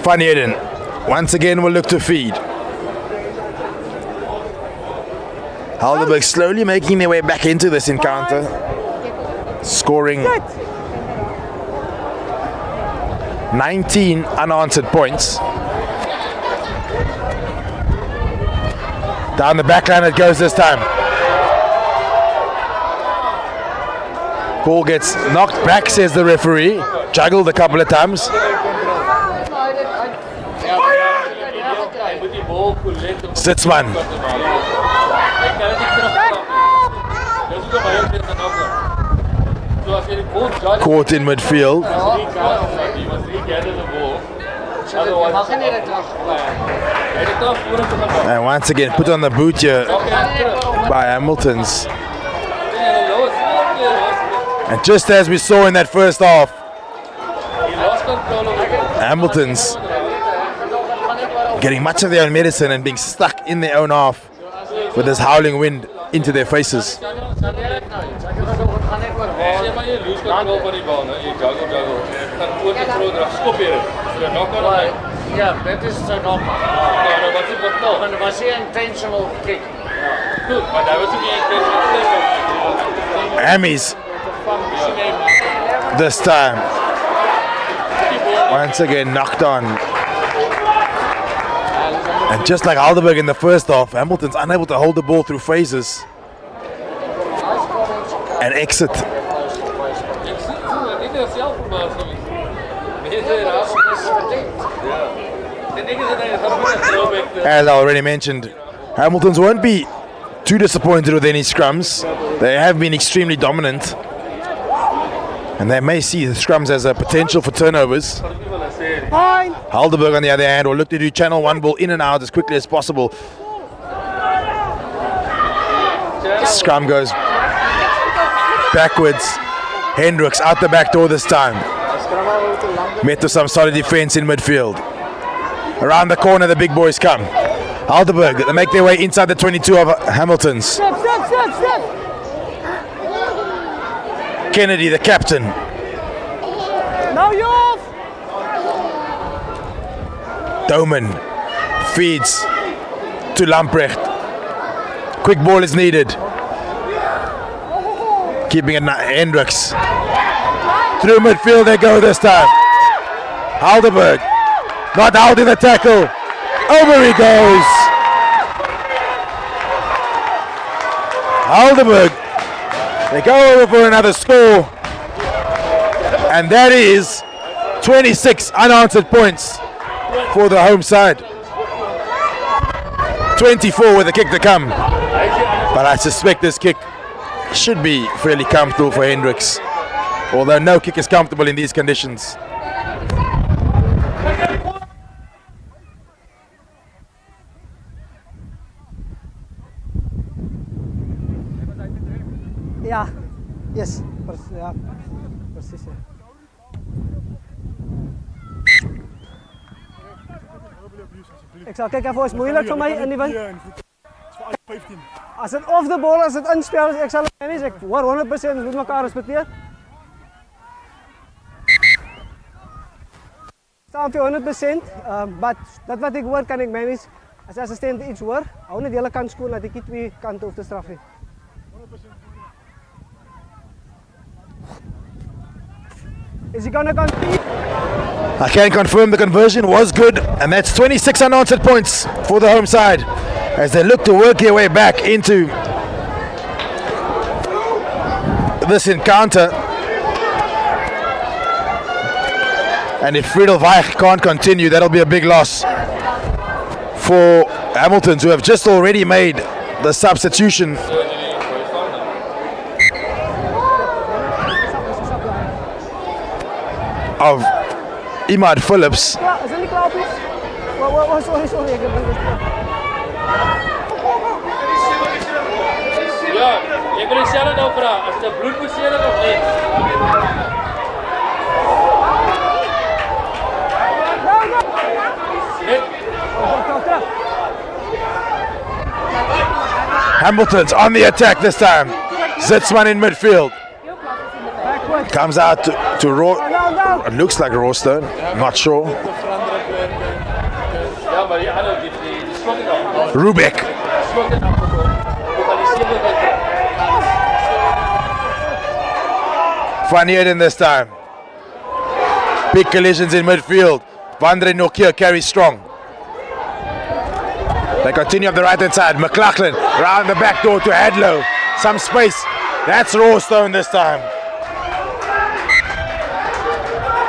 Van Eden once again will look to feed. Helderberg slowly making their way back into this encounter, scoring 19 unanswered points. Down the back line it goes this time. Ball gets knocked back, says the referee. Juggled a couple of times. Sitzman. Caught in midfield. And once again put on the boot here by Hamilton's. And just as we saw in that first half, Hamilton's getting much of their own medicine and being stuck in their own half with this howling wind into their faces. Ja, dat is zo normaal. Maar dat was een intentional kick. Maar dat was niet intentional. Hammies this time. Once again knocked on. And just like Helderberg in the first half, Hamilton's unable to hold the ball through phases and exit. As I already mentioned, Hamilton's won't be too disappointed with any scrums. They have been extremely dominant, and they may see the scrums as a potential for turnovers. Helderberg, on the other hand, will look to do channel one ball in and out as quickly as possible. Scrum goes backwards. Hendricks out the back door this time. Met with some solid defense in midfield. Around the corner the big boys come. Helderberg, they make their way inside the 22 of Hamilton's. Step. Kennedy, the captain. Now you're off. Doman feeds to Lamprecht. Quick ball is needed. Keeping it Hendricks. Through midfield they go this time. Helderberg not out in the tackle. Over he goes. Helderberg. They go over for another score. And that is 26 unanswered points for the home side. 24 with a kick to come. But I suspect this kick should be fairly comfortable for Hendricks. Although no kick is comfortable in these conditions. Ja. Yes. Ja. Precies. Ja. Ik zal kijken voor is moeilijk voor mij in die wind. Als het off the ball, als het inspel is, ik zal het manage. Ik hoor 100% moet elkaar respecteren. Staan voor 100%, maar dat wat ik hoor kan ik manage. Als de assistent iets hoor, hou niet de hele kant schoon, laat ik niet twee kanten hoef te straffen. Is he gonna compete? I can confirm the conversion was good, and that's 26 unanswered points for the home side as they look to work their way back into this encounter. And if Friedel Weich can't continue, that'll be a big loss for Hamiltons, who have just already made the substitution of Imad Phillips. Ja, is het niet klaar, please? Sorry, ik heb het Ja, ik wil jezelf nou vragen. Als je bloed moet zien of niet? Hamilton's on the attack this time. Zitzman in midfield. Comes out to it looks like Rawstone, not sure. Ja, maar die andere die slot ik al. Rubik. Slot ik al. Van Heerden this time. Big collisions in midfield. Vandre Nokia carries strong. They continue up the right hand side. McLaughlin round the back door to Hadlow. Some space. That's Rawstone this time.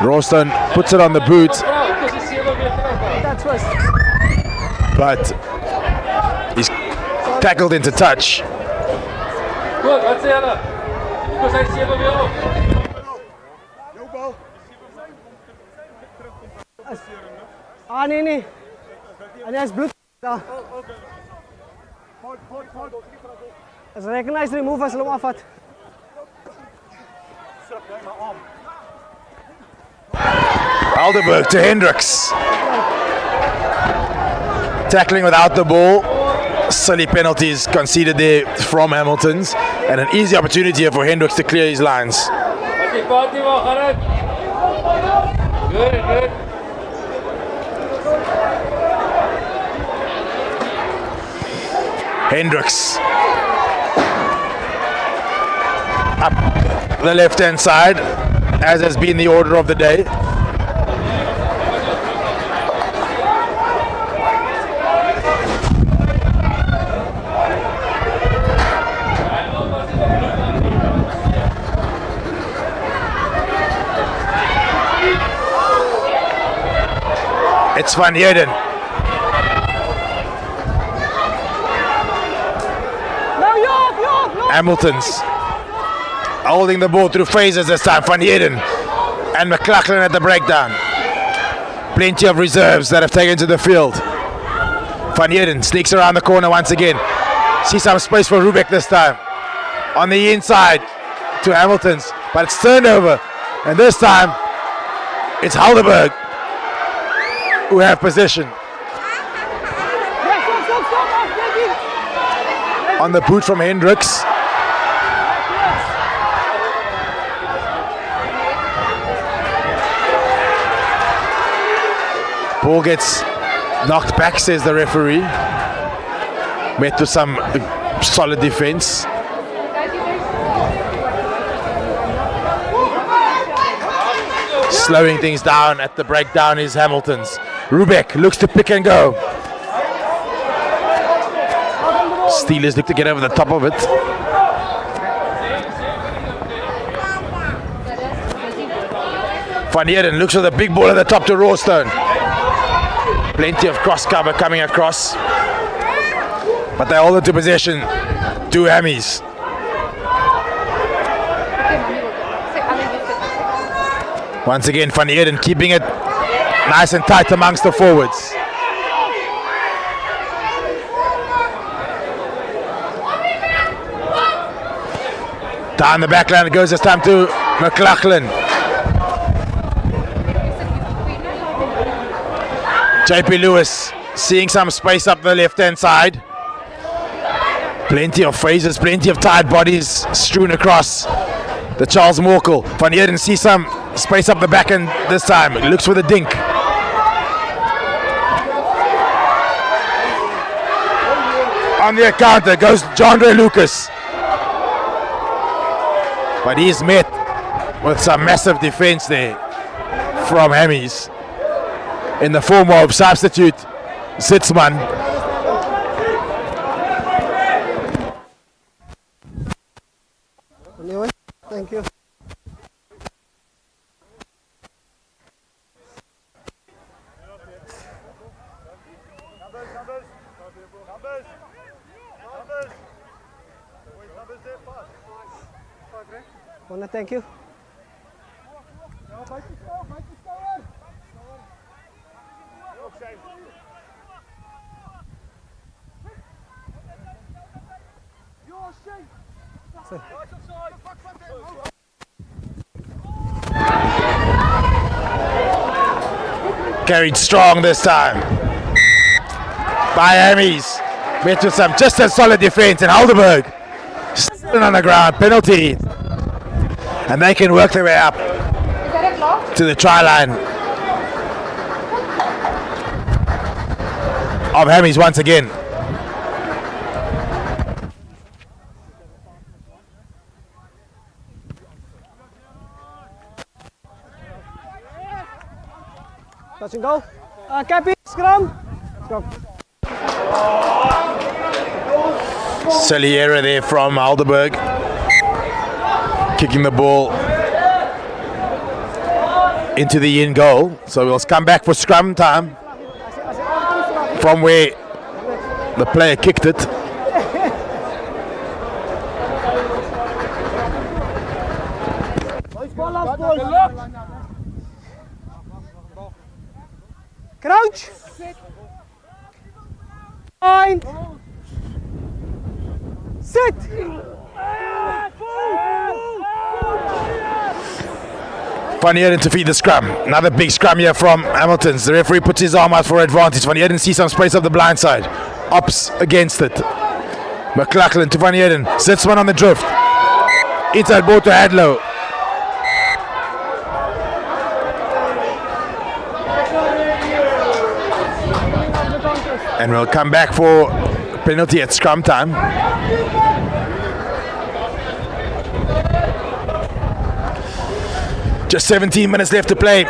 Rawstone puts it on the boot, That's first. but he's tackled into touch. Goed, wat zeg je? Ik zijn 7 weer op. Ah, nee. En hij is bloed. Ja. Als recognized remove als hij hem afvat. Helderberg to Hendricks. Tackling without the ball. Silly penalties conceded there from Hamilton's. And an easy opportunity here for Hendricks to clear his lines. Good. Hendricks. Up the left-hand side, as has been the order of the day. It's Van Heerden. Hamilton's holding the ball through phases this time. Van Heerden and McLaughlin at the breakdown. Plenty of reserves that have taken to the field. Van Heerden sneaks around the corner once again. See some space for Rubik this time. On the inside to Hamilton's, but it's turned over. And this time, it's Helderberg who have possession. On the boot from Hendricks. Ball gets knocked back, says the referee. Met to some solid defense. Slowing things down at the breakdown is Hamilton's. Rubik looks to pick and go. Steelers look to get over the top of it. Van Heerden looks for the big ball at the top to Rawstone. Plenty of cross cover coming across. But they hold it to possession. Two Hammies. Once again, Van Heerden keeping it nice and tight amongst the forwards. Down the back line it goes this time to McLaughlin. JP Lewis seeing some space up the left hand side. Plenty of phases, plenty of tired bodies strewn across the Charles Morkel. Van Heerden sees some space up the back end this time. It looks for the dink. On the counter goes Jandre Lucas. But he's met with some massive defense there from Hammies in the form of substitute Sitzman. Anyway, thank you. Wanna thank you. Carried strong this time by Hammies. Met with some just as solid defense, and Helderberg still on the ground, penalty. And they can work their way up to the try line of Hammies once again. Touch and go. Cappy, scrum. Silly error there from Helderberg. Kicking the ball into the in goal. So we'll come back for scrum time from where the player kicked it. Crouch. Point. Sit. Van Heerden to feed the scrum. Another big scrum here from Hamilton's. The referee puts his arm out for advantage. Van Heerden sees some space up the blind side. Opts against it. McLaughlin to Van Heerden. Sits one on the drift. Inside ball to Hadlow. And we'll come back for penalty at scrum time. Just 17 minutes left to play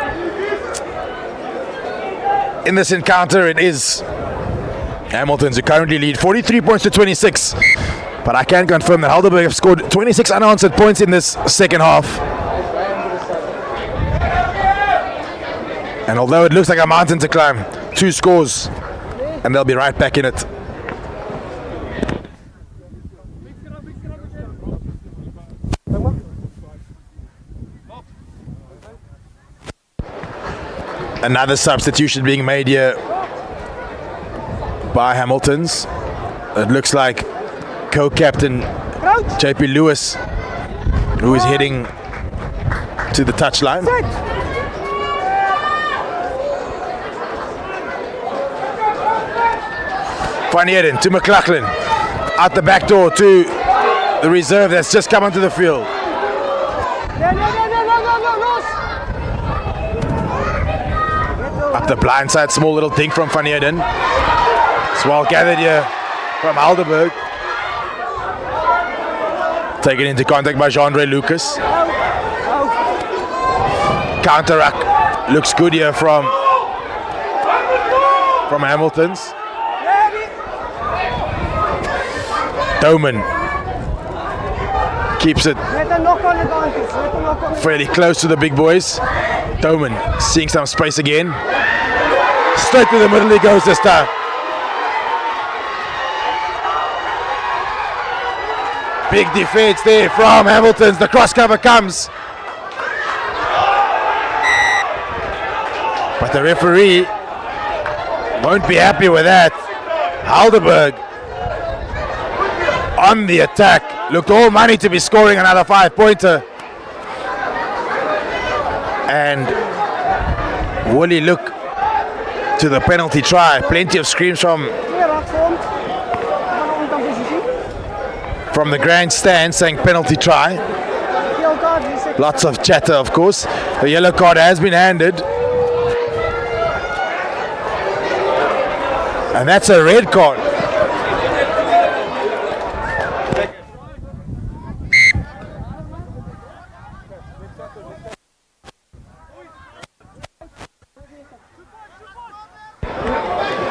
in this encounter. It is Hamilton's who currently lead 43 points to 26. But I can confirm that Helderberg have scored 26 unanswered points in this second half. And although it looks like a mountain to climb, 2 scores and they'll be right back in it. Another substitution being made here by Hamilton's. It looks like co-captain JP Lewis, who is heading to the touchline. Van Heerden to McLaughlin. Out the back door to the reserve that's just come onto the field. Up the blind side, small little dink from Van Heerden. It's well gathered here from Helderberg. Taken into contact by Jandre Lucas. Counter-ruck looks good here from Hamilton's. Doman keeps it fairly close to the big boys. Doman seeing some space again. Straight to the middle he goes this time. Big defense there from Hamilton's. The cross cover comes. But the referee won't be happy with that. Helderberg on the attack. Looked all money to be scoring another 5-pointer. And will he look to the penalty try? Plenty of screams from the grandstand saying penalty try. Lots of chatter, of course. The yellow card has been handed. And that's a red card.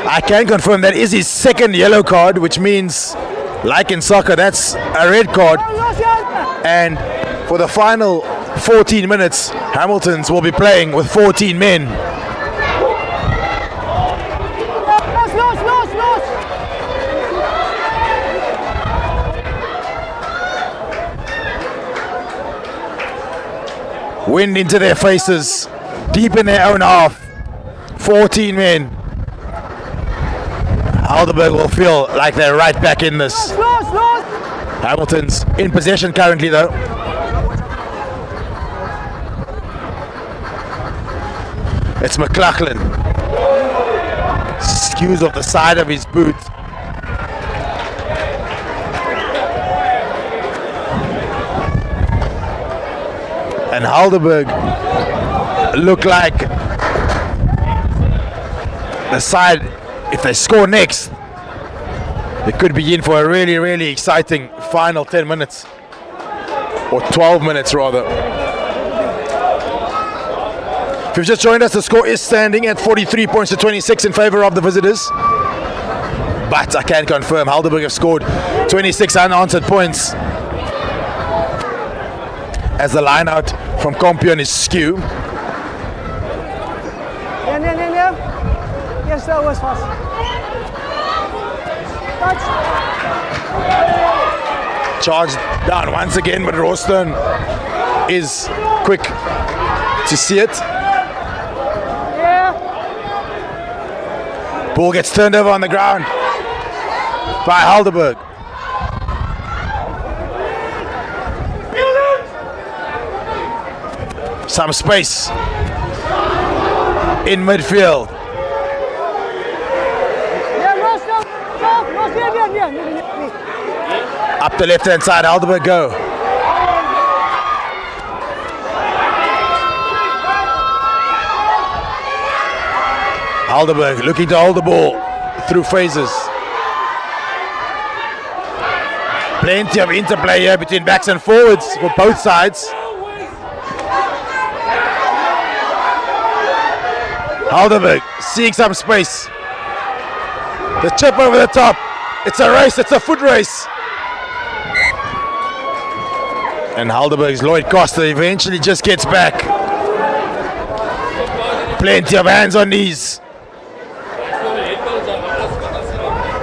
I can confirm that is his second yellow card, which means, like in soccer, that's a red card. And for the final 14 minutes, Hamiltons will be playing with 14 men. Wind into their faces, deep in their own half. 14 men. Helderberg will feel like they're right back in this. Hamilton's in possession currently though. It's McLaughlin. Skews off the side of his boot. And Helderberg look like the side, if they score next, they could be in for a really, really exciting final 10 minutes. Or 12 minutes rather. If you've just joined us, the score is standing at 43 points to 26 in favor of the visitors. But I can confirm Helderberg have scored 26 unanswered points. As the line out from Compion is skew. Yes, that was fast. Charged down once again, but Roston is quick to see it. Yeah. Ball gets turned over on the ground by Helderberg. Some space in midfield. Up the left hand side, Helderberg go. Helderberg looking to hold the ball through phases. Plenty of interplay here between backs and forwards for both sides. Helderberg seeing some space. The chip over the top. It's a race, it's a foot race. And Helderberg's Lloyd Costa eventually just gets back. Plenty of hands on knees.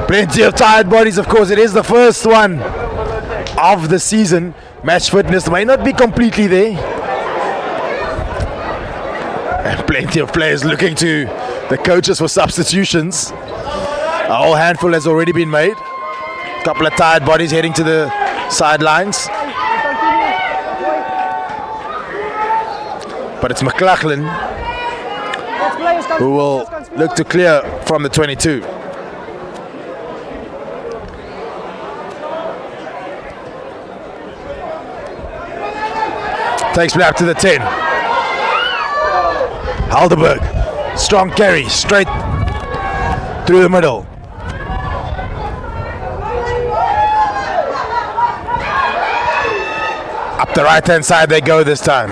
Plenty of tired bodies, of course. It is the first one of the season. Match fitness may not be completely there. And plenty of players looking to the coaches for substitutions. A whole handful has already been made. A couple of tired bodies heading to the sidelines. But it's McLaughlin who will look to clear from the 22. Takes play up to the 10. Helderberg, strong carry, straight through the middle. Up the right hand side they go this time.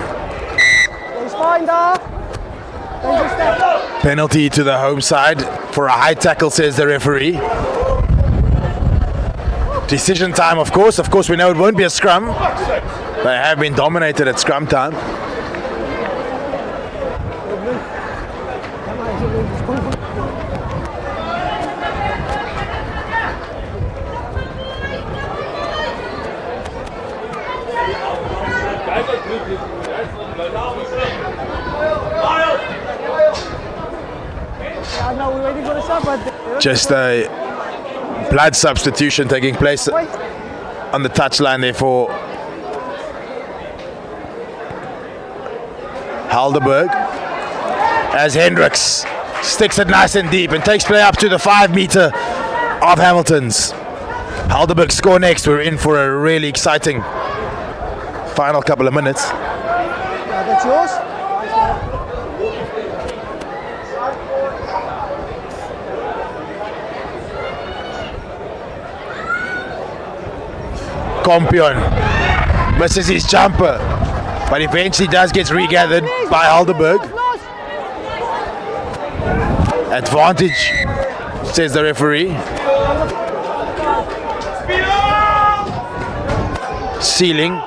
Penalty to the home side for a high tackle, says the referee. Decision time, of course. Of course, we know it won't be a scrum. They have been dominated at scrum time. Just a blood substitution taking place on the touchline there for Helderberg, as Hendricks sticks it nice and deep and takes play up to the 5 meter of Hamilton's. Helderberg score next. We're in for a really exciting final couple of minutes. Yeah, that's yours. Compion misses his jumper, but eventually does get regathered by Helderberg. Advantage, says the referee. Ceiling.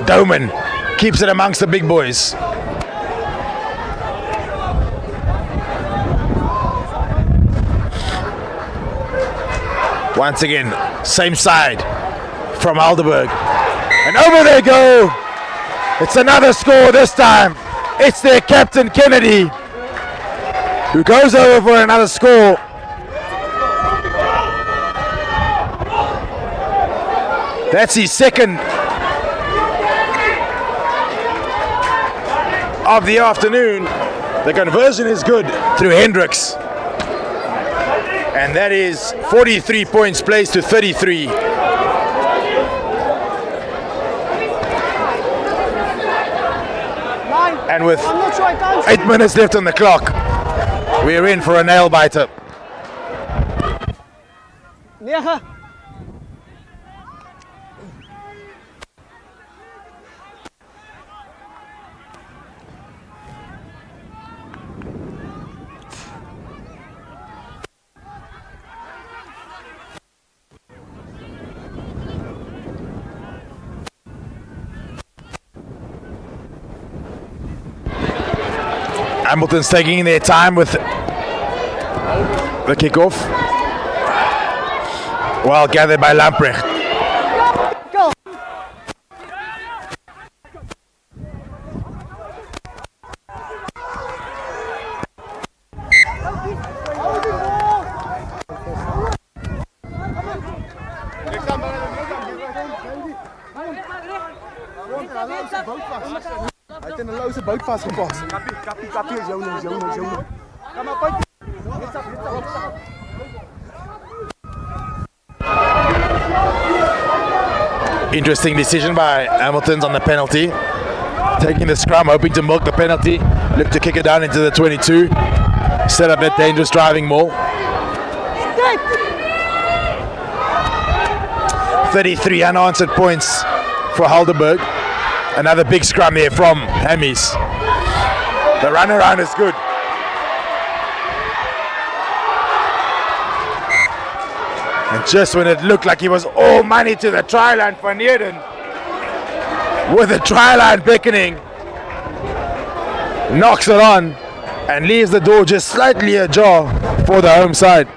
Doman keeps it amongst the big boys. Once again, same side from Helderberg. And over they go. It's another score this time. It's their captain, Kennedy, who goes over for another score. That's his second of the afternoon. The conversion is good through Hendricks. And that is 43 points placed to 33. And with 8 minutes left on the clock, we're in for a nail biter. Yeah. Hamilton's taking their time with the kickoff. Well gathered by Lamprecht. Go. Hy het in 'n louse bout vasgepas. Kappie is joune. Kom maar punt. Net stap. Interesting decision by Hamilton's on the penalty. Taking the scrum, hoping to milk the penalty. Look to kick it down into the 22. Set up that dangerous driving maul. 33 unanswered points for Helderberg. Another big scrum there from Hammies. The run around is good. And just when it looked like he was all money to the try line for Neerden, with the try line beckoning, knocks it on and leaves the door just slightly ajar for the home side.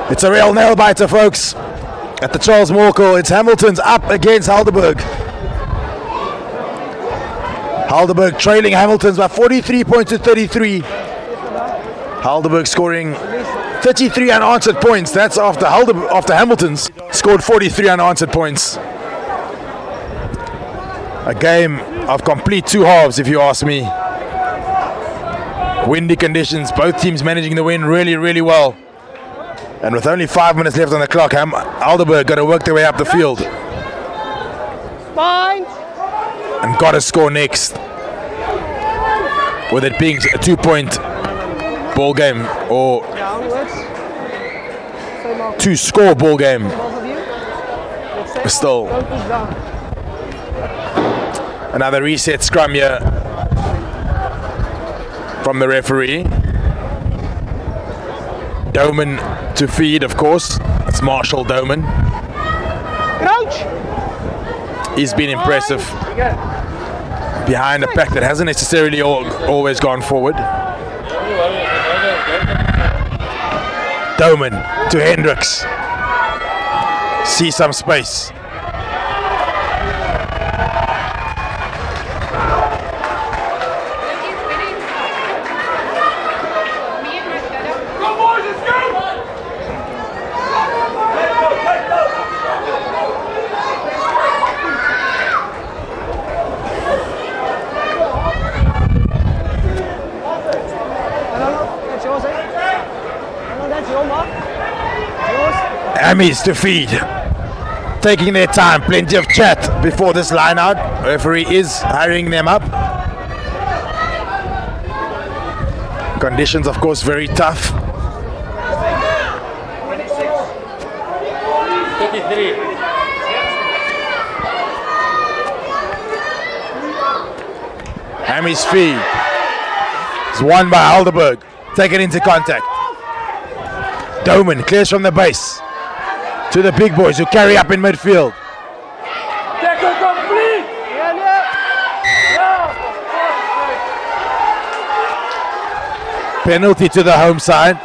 It's a real nail biter, folks. At the Charles Morkel, it's Hamilton's up against Helderberg. Helderberg trailing Hamilton's by 43 points to 33. Helderberg scoring 33 unanswered points. That's after Hamilton's scored 43 unanswered points. A game of complete two halves, if you ask me. Windy conditions, both teams managing the win really, really well. And with only 5 minutes left on the clock, Helderberg got to work their way up the field. Fine. And got to score next. With it being a 2-point ball game or two-score ball game. Still. Another reset scrum here from the referee. Doman to feed, of course. It's Marshall Doman. Crouch. He's been impressive behind a pack that hasn't necessarily always gone forward. Doman to Hendricks. See some space. Hammies to feed. Taking their time, plenty of chat before this line out. Referee is hurrying them up. Conditions, of course, very tough. 33. Hammies feed. It's won by Helderberg. Taken into contact. Doman clears from the base to the big boys who carry up in midfield. Tackle complete! Penalty to the home side.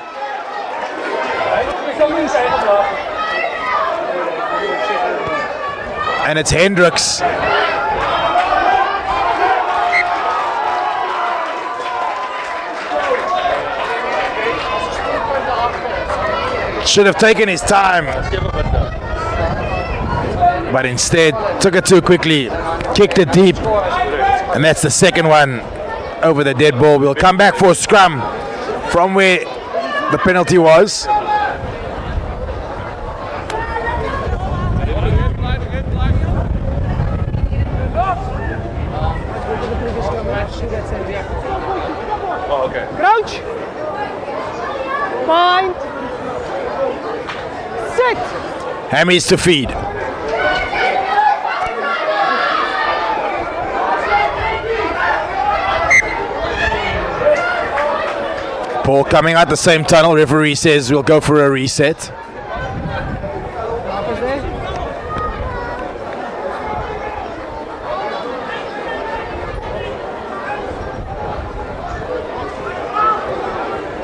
And it's Hendricks. Should have taken his time, but instead took it too quickly, kicked it deep, and that's the second one over the dead ball. We'll come back for a scrum from where the penalty was. Crouch. Fine. Sit. Hammies to feed. Ball coming out the same tunnel. Referee says we'll go for a reset.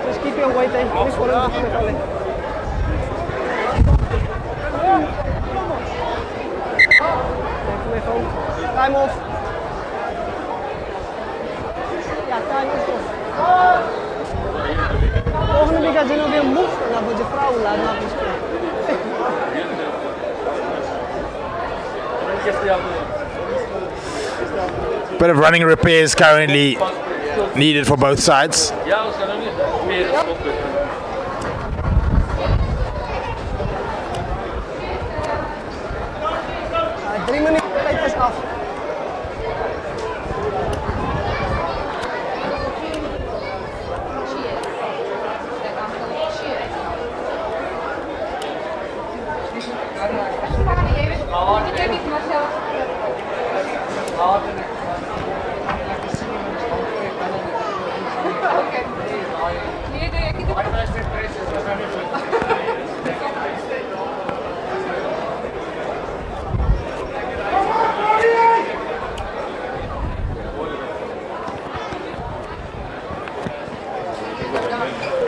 Just keep your weight there. Please follow the time off. Ja, time is off. Volgende week als je nog weer moest, dan wordt je vrouw laten maken spelen. Bit of running repairs currently needed for both sides. Ja, we gaan niet meer stoppen. 3 minuten, tijd is af.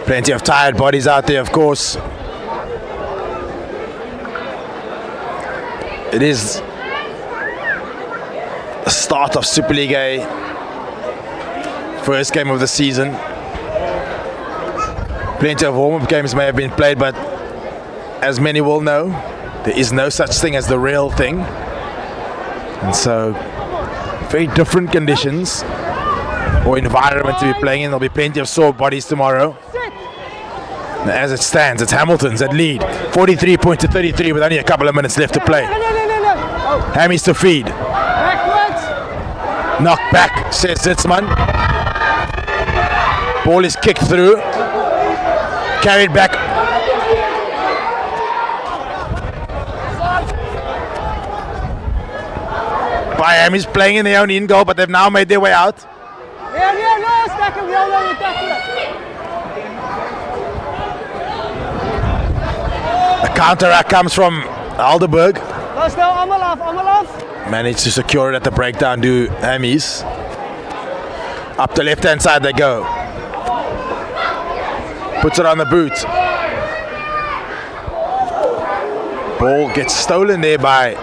Plenty of tired bodies out there, of course. It is the start of Super League A. First game of the season. Plenty of warm-up games may have been played, but as many will know, there is no such thing as the real thing. And so, very different conditions or environment to be playing in. There'll be plenty of sore bodies tomorrow. As it stands, it's Hamilton's at lead. 43 points to 33 with only a couple of minutes left to play. Hammies to feed. Knock back, says Zitzman. Ball is kicked through. Carried back. By Hammies playing in their own in goal, but they've now made their way out. The counterattack comes from Helderberg. Managed to secure it at the breakdown, do Hammies. Up the left-hand side they go. Puts it on the boot. Ball gets stolen there by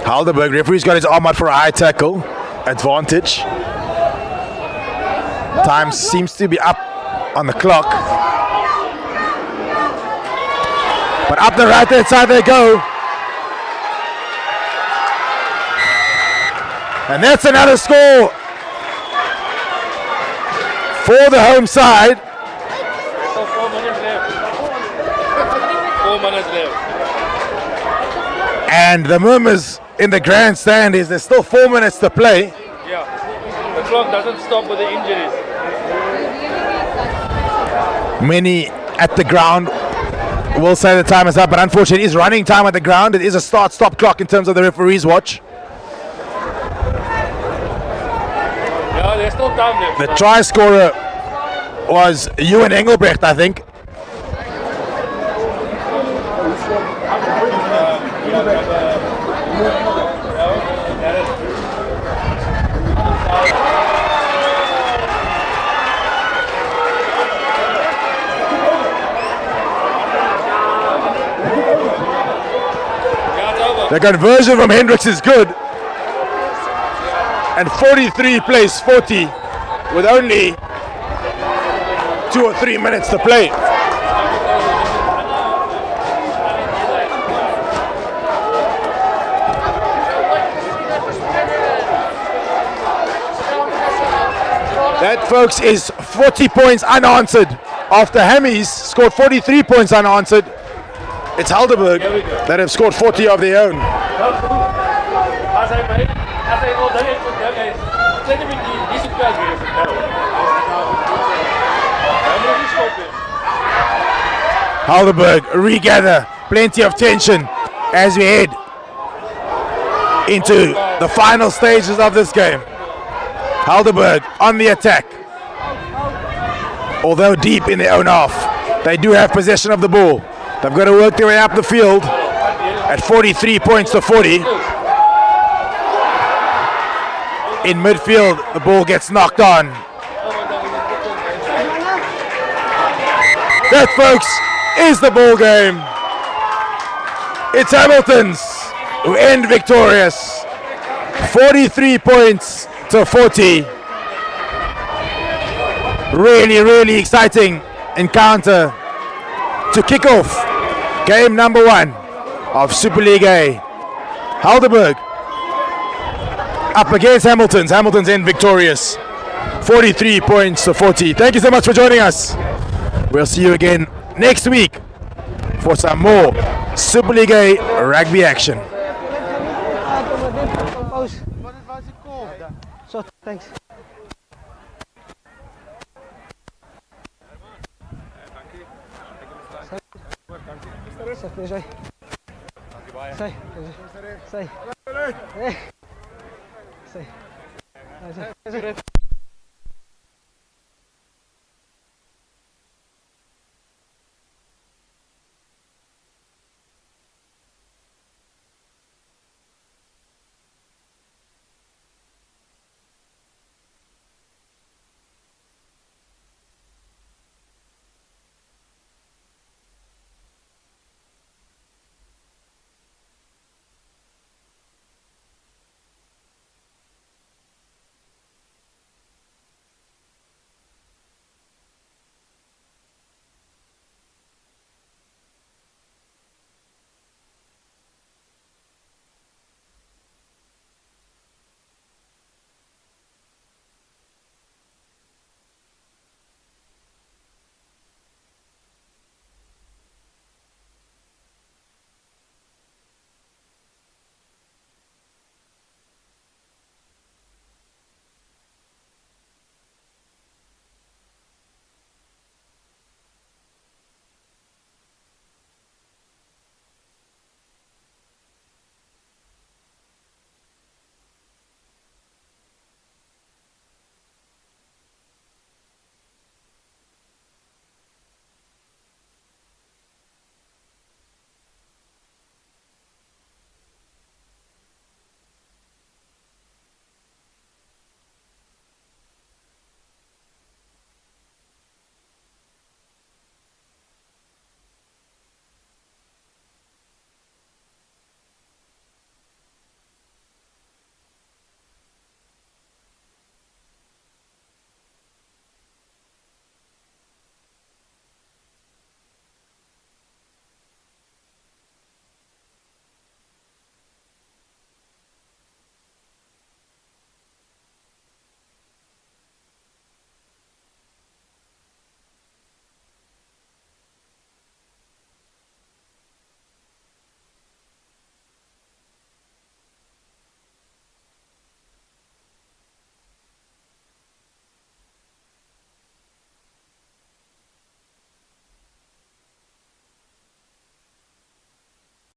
Helderberg. Referee's got his arm out for a high tackle. Advantage. Time seems to be up on the clock. But up the right hand side they go. And that's another score for the home side. So 4 minutes left. 4 minutes left. And the murmurs in the grandstand is there's still 4 minutes to play. Yeah. The clock doesn't stop with the injuries. Many at the ground will say the time is up, but unfortunately it is running time at the ground. It is a start-stop clock in terms of the referee's watch. Yeah, there's still time left. The try scorer was Ewan Engelbrecht, I think. The conversion from Hendricks is good. And 43 plays 40 with only 2 or 3 minutes to play. That, folks, is 40 points unanswered. After Hammies scored 43 points unanswered, it's Helderberg that have scored 40 of their own. Helderberg regather, plenty of tension as we head into the final stages of this game. Helderberg on the attack. Although deep in their own half, they do have possession of the ball. They've got to work their way up the field at 43 points to 40. In midfield, the ball gets knocked on. That, folks, is the ball game. It's Hamilton's who end victorious. 43 points to 40. Really, really exciting encounter to kick off game number 1 of Super League A. Helderberg up against Hamilton's. Hamilton's end victorious. 43 points to 40. Thank you so much for joining us. We'll see you again next week for some more Super League A rugby action. So, thanks. Say.